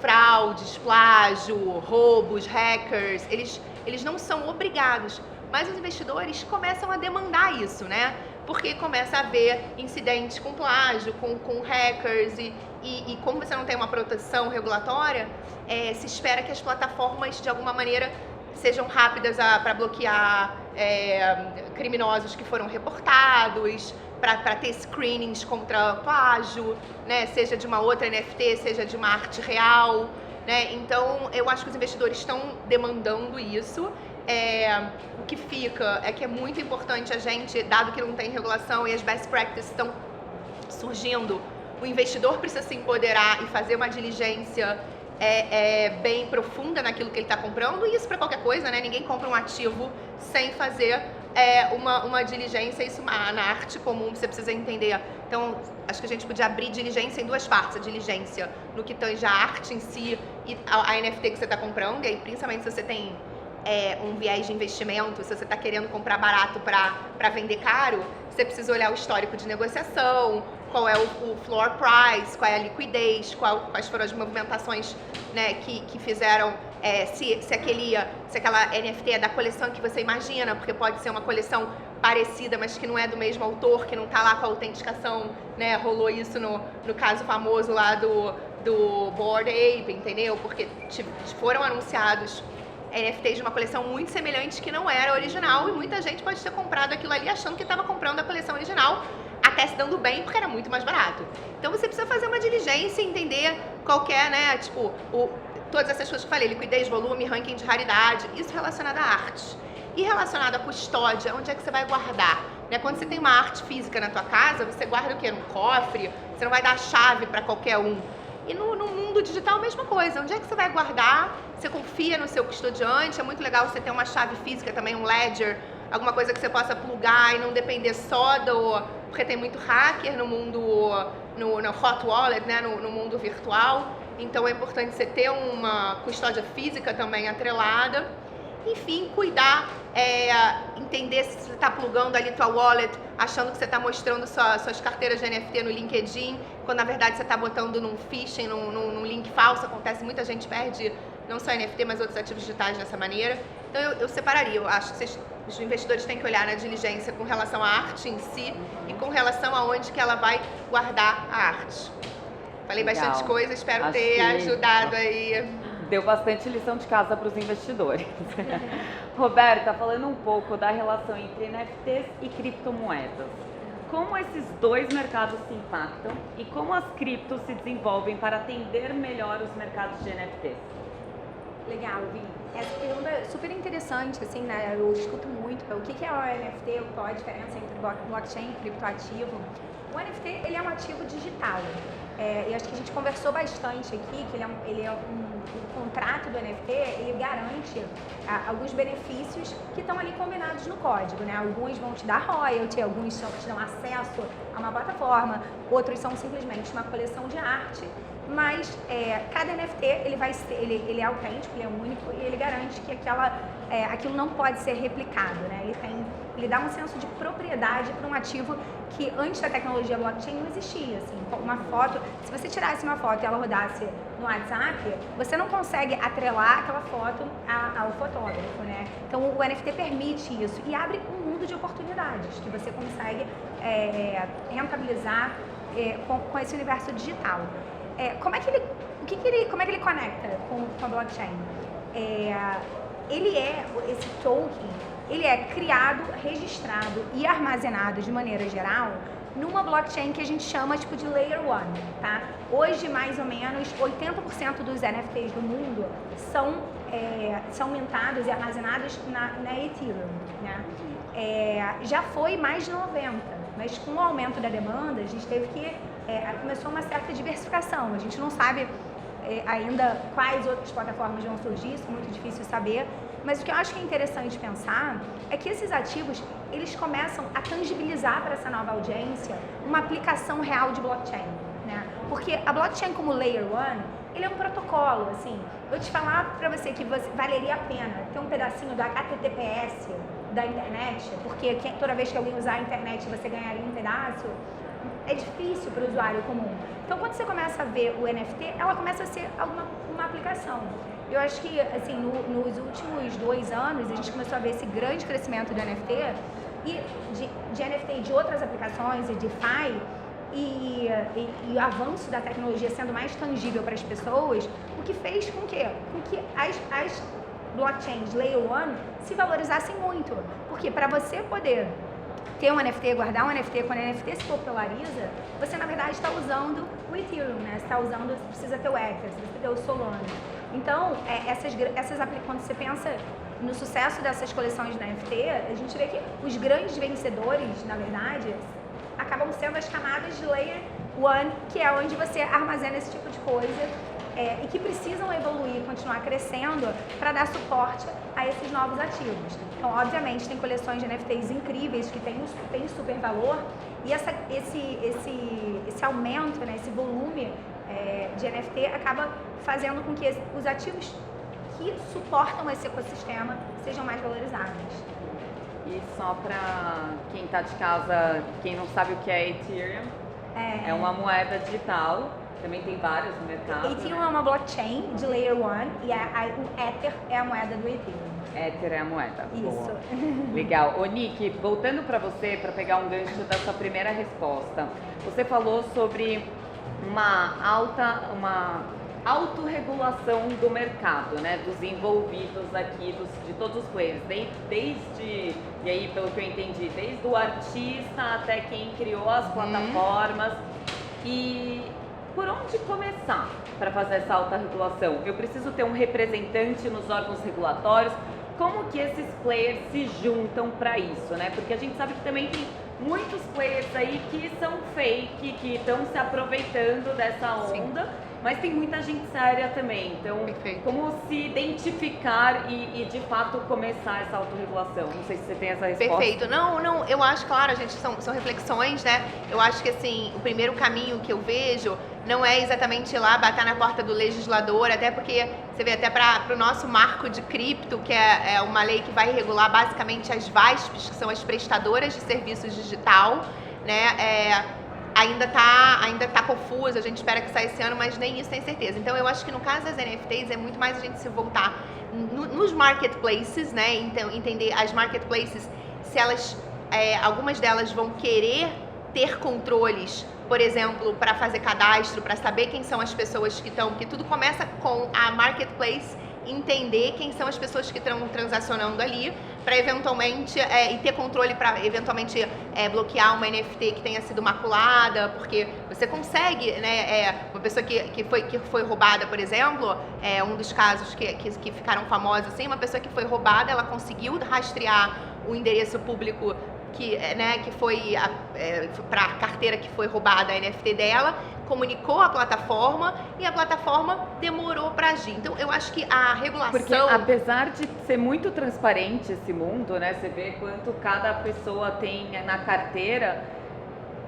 fraudes, plágio, roubos, hackers, eles não são obrigados, mas os investidores começam a demandar isso, né? Porque começa a haver incidentes com plágio, com hackers e como você não tem uma proteção regulatória, se espera que as plataformas, de alguma maneira, sejam rápidas para bloquear criminosos que foram reportados, para ter screenings contra plágio, né? Seja de uma outra NFT, seja de uma arte real, né? Então, eu acho que os investidores estão demandando isso. O que fica é que é muito importante a gente, dado que não tem regulação e as best practices estão surgindo, o investidor precisa se empoderar e fazer uma diligência bem profunda naquilo que ele está comprando, e isso para qualquer coisa, né? Ninguém compra um ativo sem fazer uma diligência, isso na arte comum você precisa entender. Então, acho que a gente podia abrir diligência em duas partes, a diligência no que tange a arte em si e a NFT que você está comprando, e aí principalmente se você tem um viés de investimento, se você está querendo comprar barato para vender caro, você precisa olhar o histórico de negociação, qual é o floor price, qual é a liquidez, quais foram as movimentações, né, que fizeram, se aquela NFT é da coleção que você imagina, porque pode ser uma coleção parecida, mas que não é do mesmo autor, que não está lá com a autenticação, né? Rolou isso no caso famoso lá do Bored Ape, entendeu? Porque foram anunciados NFTs de uma coleção muito semelhante que não era original, e muita gente pode ter comprado aquilo ali achando que estava comprando a coleção original, até se dando bem porque era muito mais barato. Então você precisa fazer uma diligência e entender qual que é, né, tipo, todas essas coisas que eu falei, liquidez, volume, ranking de raridade, isso relacionado à arte. E relacionado à custódia, onde é que você vai guardar? Né? Quando você tem uma arte física na tua casa, você guarda o quê? Num cofre? Você não vai dar a chave para qualquer um. E no mundo digital, a mesma coisa. Onde é que você vai guardar? Você confia no seu custodiante? É muito legal você ter uma chave física também, um ledger, alguma coisa que você possa plugar e não depender só porque tem muito hacker no mundo, no hot wallet, né? No mundo virtual. Então é importante você ter uma custódia física também atrelada. Enfim, cuidar, entender se você está plugando ali tua wallet, achando que você está mostrando suas carteiras de NFT no LinkedIn, quando na verdade você está botando num phishing, num link falso. Acontece, muita gente perde não só NFT, mas outros ativos digitais dessa maneira. Então eu separaria, eu acho que os investidores têm que olhar na diligência com relação à arte em si e com relação a onde que ela vai guardar a arte. Falei Legal. bastante coisa, espero Acho ter que ajudado aí. Deu bastante lição de casa para os investidores. Roberta, falando um pouco da relação entre NFTs e criptomoedas. Como esses dois mercados se impactam e como as criptos se desenvolvem para atender melhor os mercados de NFTs? Legal, Vi. Essa pergunta é super interessante, assim, né? Eu escuto muito. O que é o NFT? Qual a diferença entre blockchain e criptoativo? O NFT, ele é um ativo digital. E acho que a gente conversou bastante aqui, que o contrato do NFT, ele garante alguns benefícios que estão ali combinados no código, né? Alguns vão te dar royalty, alguns te dão acesso a uma plataforma, outros são simplesmente uma coleção de arte, mas cada NFT, ele é autêntico, ele é único e ele garante que aquilo não pode ser replicado, né? Ele dá um senso de propriedade para um ativo que antes da tecnologia blockchain não existia, assim. Uma foto, se você tirasse uma foto e ela rodasse no WhatsApp, você não consegue atrelar aquela foto ao fotógrafo, né? Então o NFT permite isso e abre um mundo de oportunidades que você consegue rentabilizar com esse universo digital. Como é que ele conecta com a blockchain? Esse token, ele é criado, registrado e armazenado de maneira geral numa blockchain que a gente chama tipo de Layer 1, tá? Hoje, mais ou menos, 80% dos NFTs do mundo são mintados e armazenados na Ethereum, né? Já foi mais de 90%, mas com o aumento da demanda, a gente teve que... começou uma certa diversificação, a gente não sabe ainda quais outras plataformas vão surgir, isso é muito difícil saber, mas o que eu acho que é interessante pensar é que esses ativos, eles começam a tangibilizar para essa nova audiência uma aplicação real de blockchain, né? Porque a blockchain como Layer 1, ele é um protocolo, assim, eu te falar para você que valeria a pena ter um pedacinho do HTTPS da internet, porque toda vez que alguém usar a internet você ganharia um pedaço, é difícil para o usuário comum. Então, quando você começa a ver o NFT, ela começa a ser uma aplicação. Eu acho que, assim, nos últimos 2 anos, a gente começou a ver esse grande crescimento do NFT e de NFT e de outras aplicações, e DeFi, e o avanço da tecnologia sendo mais tangível para as pessoas, o que fez com que as blockchains Layer 1 se valorizassem muito. Porque para você poder ter um NFT, guardar um NFT, quando o NFT se populariza, você na verdade está usando o Ethereum, né? Você precisa ter o Ether, você precisa ter o Solana. Então, quando você pensa no sucesso dessas coleções de NFT, a gente vê que os grandes vencedores, na verdade, acabam sendo as camadas de Layer 1, que é onde você armazena esse tipo de coisa, e que precisam evoluir, continuar crescendo para dar suporte a esses novos ativos. Então, obviamente, tem coleções de NFTs incríveis que têm super valor, e esse aumento, né, esse volume de NFT acaba fazendo com que os ativos que suportam esse ecossistema sejam mais valorizados. E só para quem está de casa, quem não sabe o que é Ethereum, é uma moeda digital. Também tem várias no mercado. Ethereum é uma blockchain de Layer 1 e o Ether é a moeda do Ethereum. Ether é a moeda. Isso. Boa. Legal. Ô, Nick, voltando para você, para pegar um gancho da sua primeira resposta. Você falou sobre uma autorregulação do mercado, né? Dos envolvidos aqui, de todos os players. E aí, pelo que eu entendi, desde o artista até quem criou as plataformas. E por onde começar para fazer essa autorregulação? Eu preciso ter um representante nos órgãos regulatórios. Como que esses players se juntam para isso, né? Porque a gente sabe que também tem muitos players aí que são fake, que estão se aproveitando dessa onda. Sim. Mas tem muita gente séria também. Então, como se identificar e de fato começar essa autorregulação? Não sei se você tem essa resposta. Perfeito. Não, eu acho, claro, gente, são reflexões, né? Eu acho que, assim, o primeiro caminho que eu vejo não é exatamente ir lá bater na porta do legislador, até porque você vê até para o nosso marco de cripto, que é uma lei que vai regular basicamente as VASPs, que são as prestadoras de serviços digital, né? Ainda tá confuso, a gente espera que saia esse ano, mas nem isso tem certeza. Então, eu acho que no caso das NFTs é muito mais a gente se voltar nos marketplaces, né? Então, entender as marketplaces, se elas, algumas delas vão querer ter controles, por exemplo, para fazer cadastro, para saber quem são as pessoas que estão, porque tudo começa com a marketplace entender quem são as pessoas que estão transacionando ali, para eventualmente, e ter controle para eventualmente bloquear uma NFT que tenha sido maculada, porque você consegue, né, uma pessoa que foi roubada, por exemplo, um dos casos que ficaram famosos assim, uma pessoa que foi roubada, ela conseguiu rastrear o endereço público que foi para a carteira que foi roubada, a NFT dela, comunicou à plataforma e a plataforma demorou para agir. Então, eu acho que a regulação... Porque apesar de ser muito transparente esse mundo, né, você vê quanto cada pessoa tem na carteira,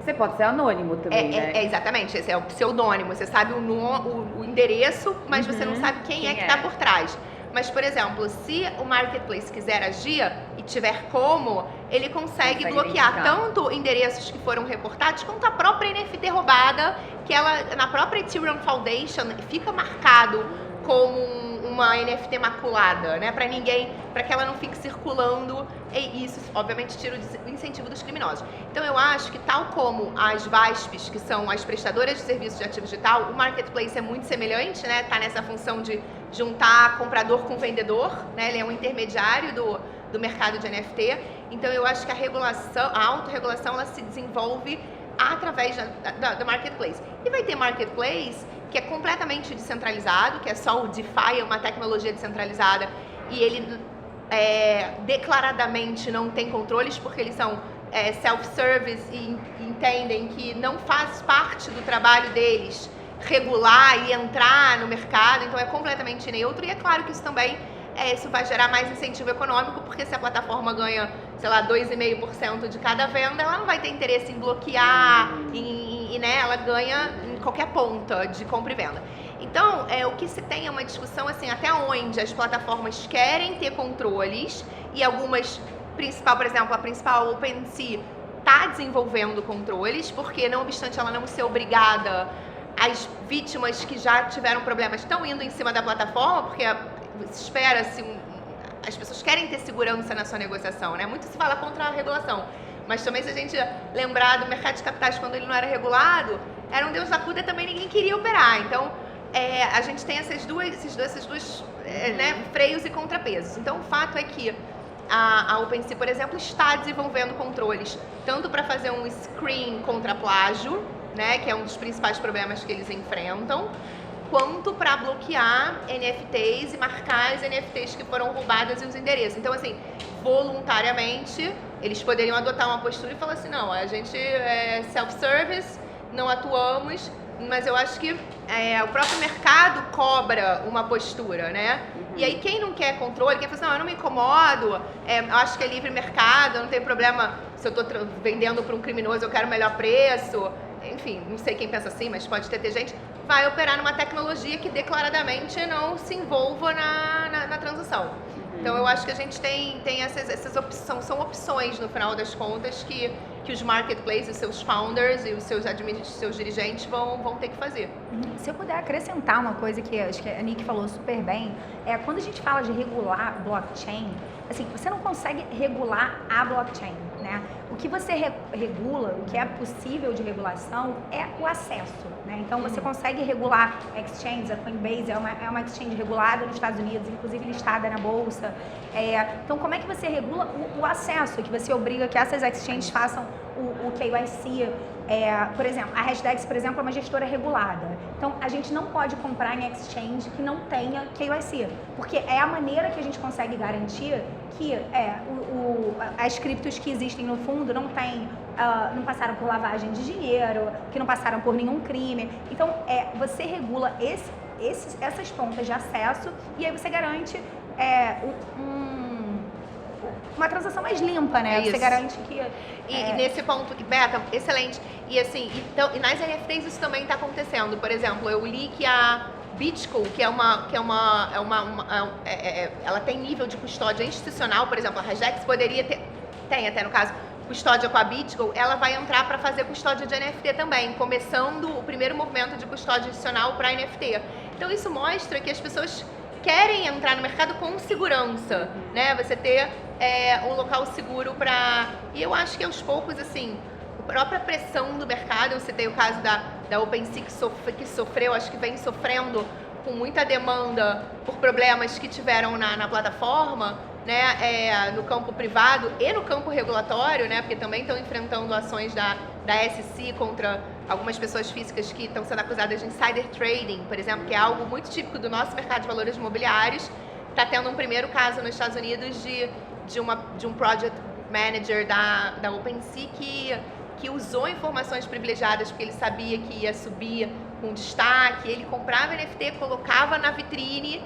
você pode ser anônimo também, né? Exatamente, esse é o pseudônimo, você sabe o endereço, mas você não sabe quem é que está por trás. Mas, por exemplo, se o marketplace quiser agir e tiver como, ele consegue bloquear tanto endereços que foram reportados, quanto a própria NFT roubada, que ela, na própria Ethereum Foundation, fica marcado como uma NFT maculada, né? Para que ela não fique circulando, e isso, obviamente, tira o incentivo dos criminosos. Então, eu acho que, tal como as VASPs, que são as prestadoras de serviços de ativo digital, o marketplace é muito semelhante, né? Tá nessa função de juntar comprador com vendedor, né? Ele é um intermediário do mercado de NFT. Então, eu acho que a autorregulação, ela se desenvolve através da marketplace. E vai ter marketplace que é completamente descentralizado, que é só o DeFi, é uma tecnologia descentralizada, e ele declaradamente não tem controles, porque eles são self-service e entendem que não faz parte do trabalho deles regular e entrar no mercado, então é completamente neutro. E é claro que isso também isso vai gerar mais incentivo econômico, porque se a plataforma ganha, sei lá, 2,5% de cada venda, ela não vai ter interesse em bloquear, né, ela ganha em qualquer ponta de compra e venda. Então, o que se tem é uma discussão assim, até onde as plataformas querem ter controles, e algumas, por exemplo, a principal OpenSea está desenvolvendo controles, porque não obstante ela não ser obrigada, as vítimas que já tiveram problemas estão indo em cima da plataforma, porque espera-se, as pessoas querem ter segurança na sua negociação, né? Muito se fala contra a regulação, mas também se a gente lembrar do mercado de capitais quando ele não era regulado, era um Deus da cuda, também ninguém queria operar. Então, a gente tem esses dois freios e contrapesos. Então, o fato é que a OpenSea, por exemplo, está desenvolvendo controles, tanto para fazer um screen contra plágio, né, que é um dos principais problemas que eles enfrentam, quanto para bloquear NFTs e marcar as NFTs que foram roubadas e os endereços. Então, assim, voluntariamente, eles poderiam adotar uma postura e falar assim, não, a gente é self-service, não atuamos, mas eu acho que o próprio mercado cobra uma postura, né? E aí quem não quer controle, quem fala assim, não, eu não me incomodo, eu acho que é livre mercado, não tem problema se eu estou vendendo para um criminoso, eu quero o melhor preço, enfim, não sei quem pensa assim, mas pode ter gente, vai operar numa tecnologia que declaradamente não se envolva na transação. Então eu acho que a gente tem essas opções, são opções no final das contas que os marketplaces, os seus founders e os seus dirigentes vão ter que fazer. Se eu puder acrescentar uma coisa que acho que a Nick falou super bem, quando a gente fala de regular blockchain, assim, você não consegue regular a blockchain, né? O que você regula, o que é possível de regulação é o acesso, né? Então você consegue regular exchanges, a Coinbase é uma exchange regulada nos Estados Unidos, inclusive listada na bolsa. Então como é que você regula o acesso, que você obriga que essas exchanges façam o KYC? Por exemplo, a Hashdex, por exemplo, é uma gestora regulada. Então, a gente não pode comprar em exchange que não tenha KYC, porque é a maneira que a gente consegue garantir que as criptos que existem no fundo não passaram por lavagem de dinheiro, que não passaram por nenhum crime. Então, você regula essas pontas de acesso e aí você garante uma transação mais limpa, né? Você garante que... E nesse ponto, Beta, excelente. E assim, então, e nas NFTs isso também está acontecendo. Por exemplo, eu li que a BitGo, ela tem nível de custódia institucional, por exemplo, a Hashdex poderia tem até no caso, custódia com a BitGo, ela vai entrar para fazer custódia de NFT também, começando o primeiro movimento de custódia adicional para NFT. Então isso mostra que as pessoas querem entrar no mercado com segurança, né? Você ter um local seguro para... E eu acho que aos poucos, assim, a própria pressão do mercado, eu citei o caso da OpenSea que sofreu, acho que vem sofrendo com muita demanda por problemas que tiveram na plataforma, né? No campo privado e no campo regulatório, né? Porque também estão enfrentando ações da SEC contra algumas pessoas físicas que estão sendo acusadas de insider trading, por exemplo, que é algo muito típico do nosso mercado de valores imobiliários. Está tendo um primeiro caso nos Estados Unidos de um project manager da OpenSea que usou informações privilegiadas porque ele sabia que ia subir com destaque, ele comprava NFT, colocava na vitrine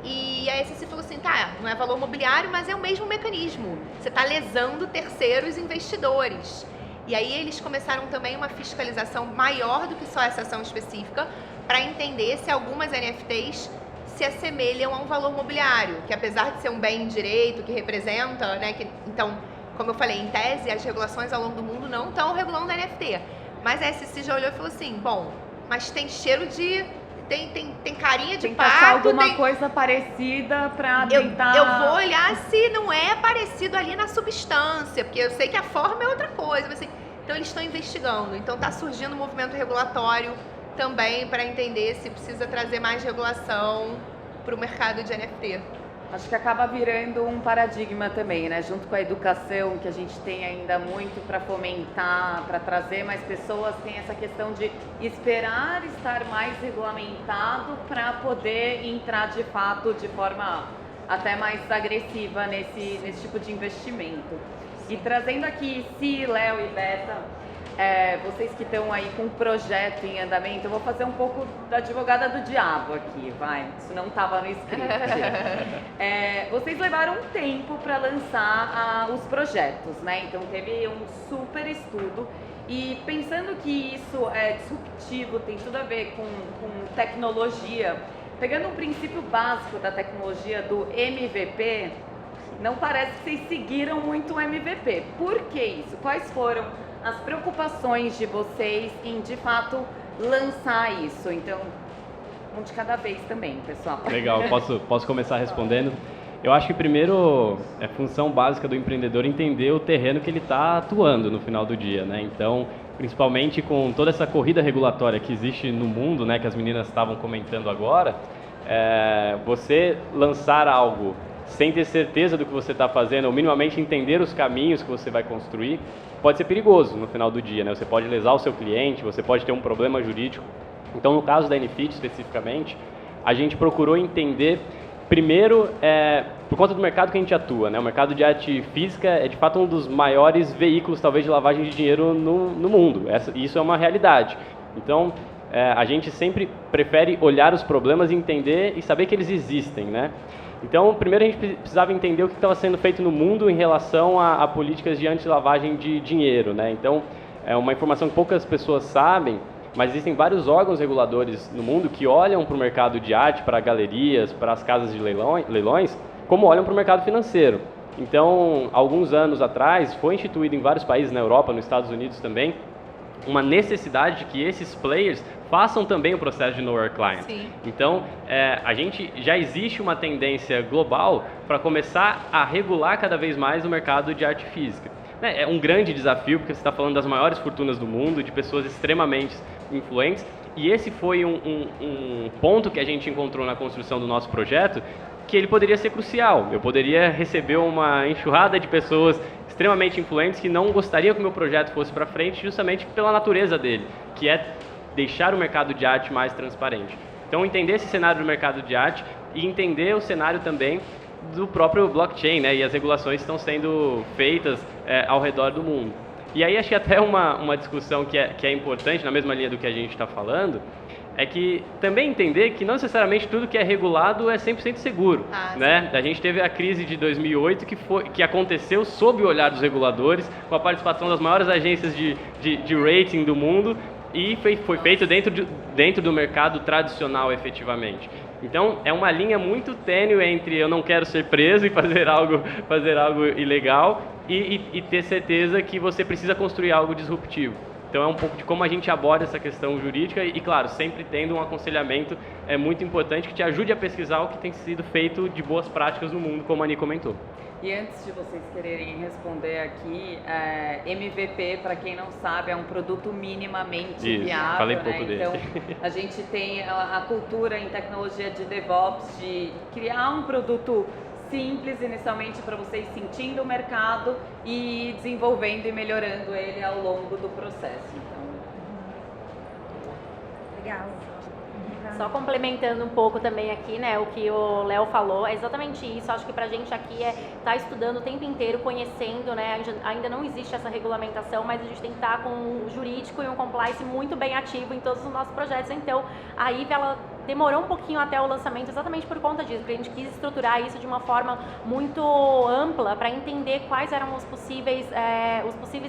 e a SEC falou assim, tá, não é valor imobiliário, mas é o mesmo mecanismo, você está lesando terceiros investidores. E aí eles começaram também uma fiscalização maior do que só essa ação específica para entender se algumas NFTs se assemelham a um valor mobiliário, que apesar de ser um bem de direito que representa, né, então, como eu falei, em tese, as regulações ao longo do mundo não estão regulando a NFT. Mas a SEC já olhou e falou assim, bom, mas tem cheiro de... Tem carinha de pato... Tem alguma coisa parecida pra tentar... Eu vou olhar se não é parecido ali na substância, porque eu sei que a forma é outra coisa. Mas, assim, então, eles estão investigando. Então, está surgindo um movimento regulatório também para entender se precisa trazer mais regulação para o mercado de NFT. Acho que acaba virando um paradigma também, né? Junto com a educação, que a gente tem ainda muito para fomentar, para trazer mais pessoas, tem essa questão de esperar estar mais regulamentado para poder entrar de fato de forma até mais agressiva nesse tipo de investimento. E trazendo aqui Léo e Beta, vocês que estão aí com um projeto em andamento, eu vou fazer um pouco da advogada do diabo aqui, vai, isso não estava no script. Vocês levaram um tempo para lançar os projetos, né? Então teve um super estudo e pensando que isso é disruptivo, tem tudo a ver com tecnologia, pegando um princípio básico da tecnologia do MVP, não parece que vocês seguiram muito o MVP. Por que isso? Quais foram as preocupações de vocês em, de fato, lançar isso? Então, um de cada vez também, pessoal. Legal, posso começar respondendo? Eu acho que primeiro é função básica do empreendedor entender o terreno que ele está atuando no final do dia, né? Então, principalmente com toda essa corrida regulatória que existe no mundo, né, que as meninas estavam comentando agora, você lançar algo sem ter certeza do que você está fazendo, ou minimamente entender os caminhos que você vai construir, pode ser perigoso no final do dia, né? Você pode lesar o seu cliente, você pode ter um problema jurídico. Então, no caso da NFIT especificamente, a gente procurou entender, primeiro, por conta do mercado que a gente atua, né? O mercado de arte física é, de fato, um dos maiores veículos, talvez, de lavagem de dinheiro no mundo. Isso é uma realidade. Então, a gente sempre prefere olhar os problemas, entender e saber que eles existem, né? Então, primeiro a gente precisava entender o que estava sendo feito no mundo em relação a políticas de anti-lavagem de dinheiro, né? Então, é uma informação que poucas pessoas sabem, mas existem vários órgãos reguladores no mundo que olham para o mercado de arte, para galerias, para as casas de leilões, como olham para o mercado financeiro. Então, alguns anos atrás, foi instituído em vários países, na Europa, nos Estados Unidos também, uma necessidade de que esses players façam também o processo de Know Your Client. Sim. Então, já existe uma tendência global para começar a regular cada vez mais o mercado de arte física. É um grande desafio, porque você está falando das maiores fortunas do mundo, de pessoas extremamente influentes, e esse foi um ponto que a gente encontrou na construção do nosso projeto, que ele poderia ser crucial. Eu poderia receber uma enxurrada de pessoas extremamente influentes que não gostariam que o meu projeto fosse para frente, justamente pela natureza dele, que é deixar o mercado de arte mais transparente. Então, entender esse cenário do mercado de arte e entender o cenário também do próprio blockchain, né? E as regulações estão sendo feitas ao redor do mundo. E aí, acho que até uma discussão que é importante, na mesma linha do que a gente está falando, é que também entender que não necessariamente tudo que é regulado é 100% seguro, né? A gente teve a crise de 2008 que aconteceu sob o olhar dos reguladores, com a participação das maiores agências de rating do mundo, e foi feito dentro do mercado tradicional, efetivamente. Então, é uma linha muito tênue entre eu não quero ser preso e fazer algo ilegal e ter certeza que você precisa construir algo disruptivo. Então, é um pouco de como a gente aborda essa questão jurídica e, claro, sempre tendo um aconselhamento muito importante que te ajude a pesquisar o que tem sido feito de boas práticas no mundo, como a Ani comentou. E antes de vocês quererem responder aqui, MVP, para quem não sabe, é um produto minimamente viável. Falei pouco dele. Então, a gente tem a cultura em tecnologia de DevOps de criar um produto simples inicialmente para vocês sentindo o mercado e desenvolvendo e melhorando ele ao longo do processo. Então... Legal. Só complementando um pouco também aqui, né, o que o Léo falou, é exatamente isso. Acho que pra gente aqui tá estudando o tempo inteiro, conhecendo, né, ainda não existe essa regulamentação, mas a gente tem que estar com um jurídico e um compliance muito bem ativo em todos os nossos projetos. Então, a IVE, ela demorou um pouquinho até o lançamento exatamente por conta disso, porque a gente quis estruturar isso de uma forma muito ampla para entender quais eram os possíveis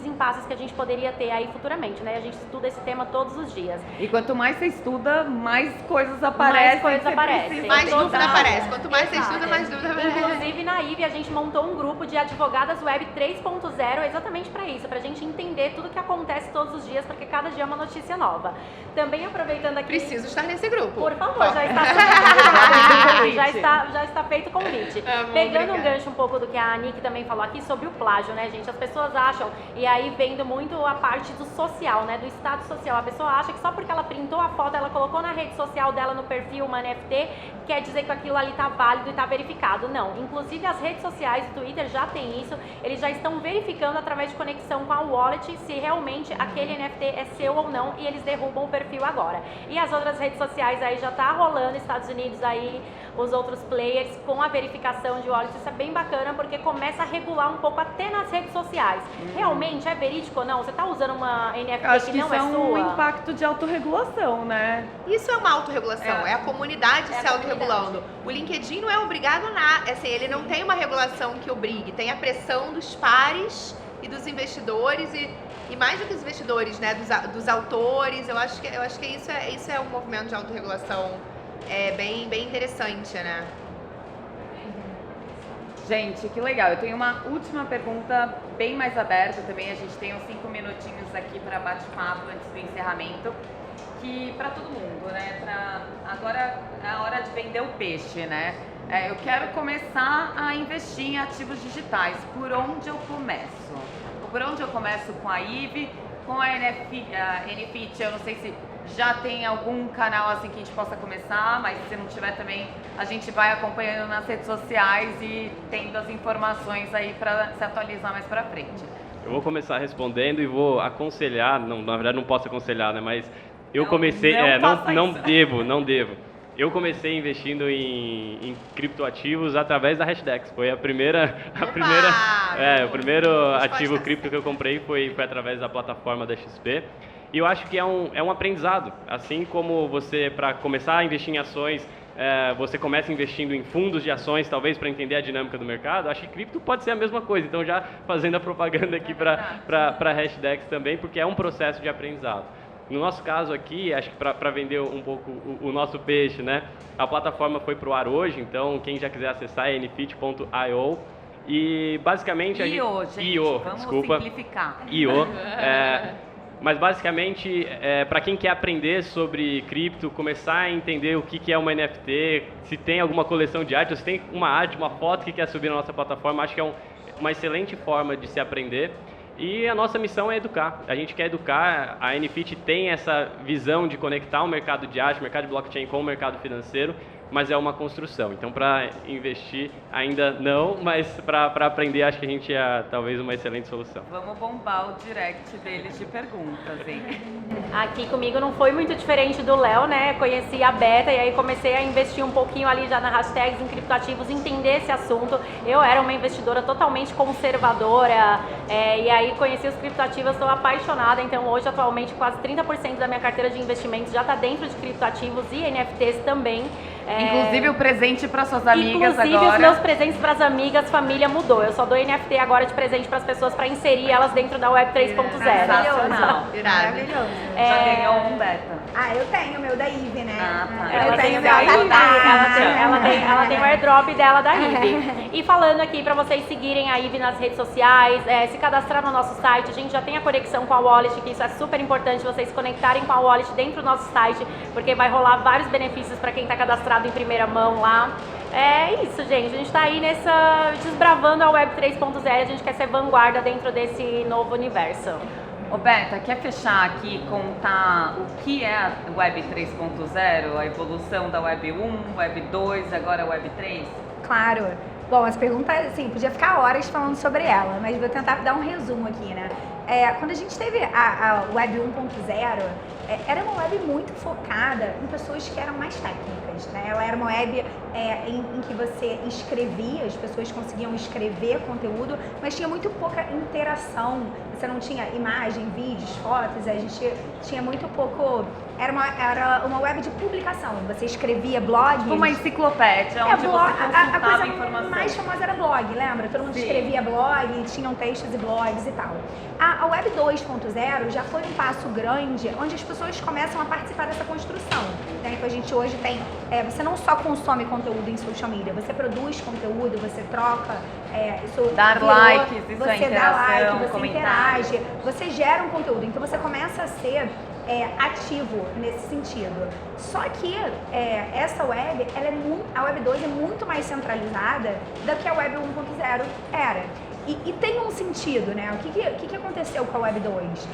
impasses que a gente poderia ter aí futuramente, né? A gente estuda esse tema todos os dias. E quanto mais você estuda, mais coisas aparecem. Mais coisas aparecem. Mais dúvida aparece. Quanto mais você estuda, mais dúvida aparece. Inclusive, na IVE, a gente montou um grupo de advogadas web 3.0 exatamente para isso, para a gente entender tudo que acontece todos os dias, porque cada dia é uma notícia nova. Também aproveitando aqui... Preciso estar nesse grupo. Por favor. favor, já está já está feito o convite. Pegando um gancho um pouco do que a Nick também falou aqui sobre o plágio, né, gente? As pessoas acham, e aí vendo muito a parte do social, né, do status social. A pessoa acha que só porque ela printou a foto, ela colocou na rede social dela, no perfil, uma NFT, quer dizer que aquilo ali tá válido e tá verificado. Não. Inclusive as redes sociais, o Twitter já tem isso, eles já estão verificando através de conexão com a wallet se realmente aquele NFT é seu ou não, e eles derrubam o perfil agora. E as outras redes sociais aí já tá rolando, Estados Unidos aí, os outros players com a verificação de wallet. Isso é bem bacana porque começa a regular um pouco até nas redes sociais. Realmente é verídico ou não? Você tá usando uma NFT que não é sua? Acho que isso é um impacto de autorregulação, né? Isso é uma autorregulação, é a comunidade se autorregulando. O LinkedIn não é obrigado a nada, assim, ele não tem uma regulação que obrigue, tem a pressão dos pares e dos investidores e mais do que os investidores, né, dos autores. Eu acho que isso é um movimento de autorregulação bem interessante, né? Gente, que legal. Eu tenho uma última pergunta bem mais aberta também. A gente tem uns 5 minutinhos aqui para bate-papo antes do encerramento. Que para todo mundo, né? Agora é a hora de vender o peixe, né? Eu quero começar a investir em ativos digitais. Por onde eu começo? Por onde eu começo com a IVE, com a NFIT? Eu não sei se já tem algum canal assim que a gente possa começar, mas se não tiver também, a gente vai acompanhando nas redes sociais e tendo as informações aí para se atualizar mais para frente. Eu vou começar respondendo e vou aconselhar, não, na verdade não posso aconselhar, né, mas eu comecei, não devo. Eu comecei investindo em criptoativos através da Hashdex. Foi o primeiro ativo cripto que eu comprei foi através da plataforma da XP. E eu acho que é um aprendizado. Assim como você, para começar a investir em ações, você começa investindo em fundos de ações, talvez para entender a dinâmica do mercado, acho que cripto pode ser a mesma coisa. Então, já fazendo a propaganda aqui para a Hashdex também, porque é um processo de aprendizado. No nosso caso aqui, acho que para vender um pouco o nosso peixe, né? A plataforma foi para o ar hoje, então quem já quiser acessar é nfit.io. E basicamente vamos simplificar. Mas basicamente, para quem quer aprender sobre cripto, começar a entender o que é uma NFT, se tem alguma coleção de arte, ou se tem uma arte, uma foto que quer subir na nossa plataforma, acho que é uma excelente forma de se aprender. E a nossa missão é educar. A gente quer educar. A NFIT tem essa visão de conectar o mercado de arte, o mercado de blockchain com o mercado financeiro, mas é uma construção. Então, para investir, ainda não, mas para aprender, acho que a gente é talvez uma excelente solução. Vamos bombar o direct deles de perguntas, hein? Aqui comigo não foi muito diferente do Léo, né? Conheci a Beta e aí comecei a investir um pouquinho ali já na hashtags, em criptoativos, entender esse assunto. Eu era uma investidora totalmente conservadora e aí conheci os criptoativos, estou apaixonada. Então, hoje, atualmente, quase 30% da minha carteira de investimentos já está dentro de criptoativos e NFTs também. Inclusive o presente para suas amigas agora. Inclusive os meus presentes para as amigas, família mudou. Eu só dou NFT agora de presente para as pessoas para inserir elas dentro da Web 3.0. Maravilhoso. Já ganhou um beta? Eu tenho o meu da IVE, né? Eu tenho o meu ela tem o airdrop dela da IVE. E falando aqui para vocês seguirem a IVE nas redes sociais, se cadastrar no nosso site, a gente já tem a conexão com a wallet, que isso é super importante, vocês se conectarem com a wallet dentro do nosso site, porque vai rolar vários benefícios para quem está cadastrado em primeira mão lá. É isso, gente. A gente tá aí desbravando a Web 3.0, a gente quer ser vanguarda dentro desse novo universo. Roberta, quer fechar aqui e contar o que é a Web 3.0, a evolução da Web 1, Web 2, agora a Web 3? Claro. Bom, essa pergunta, assim, podia ficar horas falando sobre ela, mas vou tentar dar um resumo aqui, né? Quando a gente teve a Web 1.0, era uma web muito focada em pessoas que eram mais técnicas, né? Ela era uma web em que você escrevia, as pessoas conseguiam escrever conteúdo, mas tinha muito pouca interação. Você não tinha imagem, vídeos, fotos, a gente tinha muito pouco... Era uma web de publicação, você escrevia blogs... Uma enciclopédia, onde você consultava informações. A mais famosa era blog, lembra? Todo mundo escrevia blog, tinham textos e blogs e tal. A Web 2.0 já foi um passo grande, onde as pessoas começam a participar dessa construção. Né? Então a gente hoje tem... você não só consome conteúdo em social media, você produz conteúdo, você troca isso Dar virou, likes, isso é você dá like, interação, você comentário. interage, você gera um conteúdo, então você começa a ser ativo nesse sentido. Só que essa web, a Web 2 é muito mais centralizada do que a Web 1.0 era. E tem um sentido, né? O que aconteceu com a Web 2?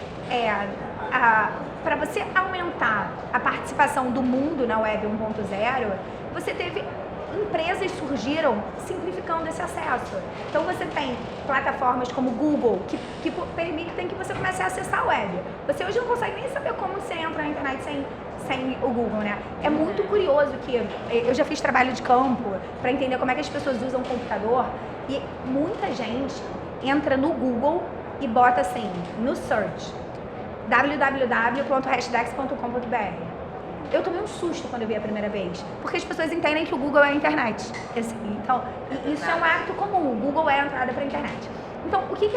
Para você aumentar a participação do mundo na Web 1.0, você teve empresas surgiram simplificando esse acesso. Então você tem plataformas como Google que permitem que você comece a acessar a web. Você hoje não consegue nem saber como você entra na internet sem o Google, né? É muito curioso que eu já fiz trabalho de campo para entender como é que as pessoas usam o computador e muita gente entra no Google e bota assim, no search, www.hashdex.com.br. Eu tomei um susto quando eu vi a primeira vez, porque as pessoas entendem que o Google é a internet. Assim, então, isso é um hábito comum, o Google é a entrada para a internet. Então, o que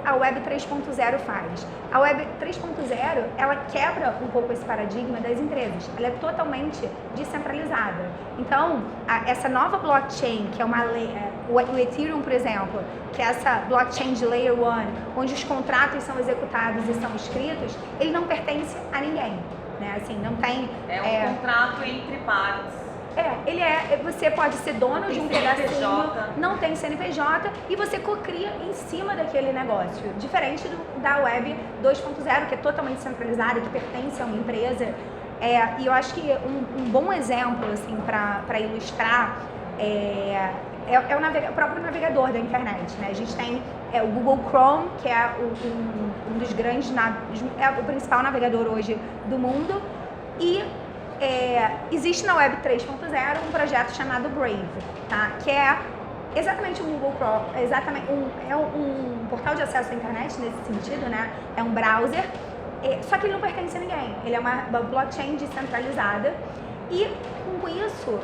a Web 3.0 faz? A Web 3.0, ela quebra um pouco esse paradigma das empresas. Ela é totalmente descentralizada. Então, essa nova blockchain, que é o Ethereum, por exemplo, que é essa blockchain de Layer 1, onde os contratos são executados e são escritos, ele não pertence a ninguém. Né? Assim, não tem... É um contrato entre partes. Você pode ser dono de um pedacinho, CNPJ. não tem CNPJ e você cocria em cima daquele negócio. Diferente da Web 2.0, que é totalmente centralizada, que pertence a uma empresa. E eu acho que um bom exemplo, assim, para ilustrar o próprio navegador da internet, né? A gente tem o Google Chrome, que é um dos grandes, é o principal navegador hoje do mundo, e existe na Web 3.0 um projeto chamado Brave, tá? Que é exatamente um Google Chrome, um portal de acesso à internet nesse sentido, né? É um browser, só que ele não pertence a ninguém. Ele é uma blockchain descentralizada e com isso,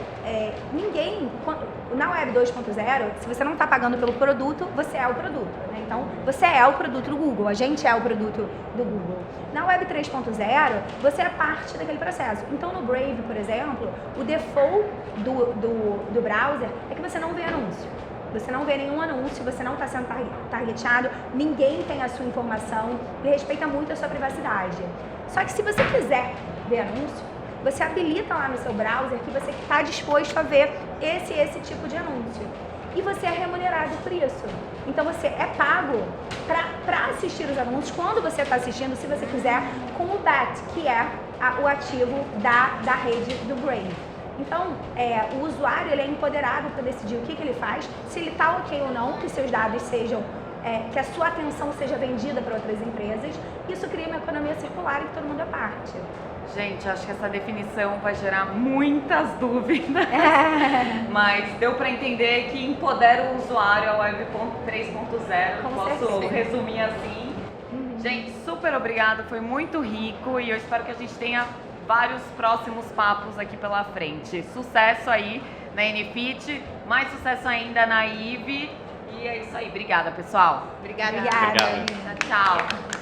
na Web 2.0, se você não está pagando pelo produto, você é o produto, né? Então, você é o produto do Google, a gente é o produto do Google. Na Web 3.0, você é parte daquele processo. Então, no Brave, por exemplo, o default do browser é que você não vê anúncio. Você não vê nenhum anúncio, você não está sendo targeteado, ninguém tem a sua informação, ele respeita muito a sua privacidade. Só que se você quiser ver anúncio, você habilita lá no seu browser que você está disposto a ver esse tipo de anúncio. E você é remunerado por isso. Então você é pago para assistir os anúncios quando você está assistindo, se você quiser, com o BAT, que é o ativo da rede do Brave. Então, o usuário ele é empoderado para decidir o que ele faz, se ele está ok ou não, que seus dados sejam, que a sua atenção seja vendida para outras empresas. Isso cria uma economia circular em que todo mundo é parte. Gente, acho que essa definição vai gerar muitas dúvidas, mas deu para entender que empodera o usuário a Web 3.0, posso resumir assim. Gente, super obrigada, foi muito rico e eu espero que a gente tenha vários próximos papos aqui pela frente. Sucesso aí na NFIT, mais sucesso ainda na IVE e é isso aí. Obrigada, pessoal. Obrigada. Obrigada. Tchau, tchau.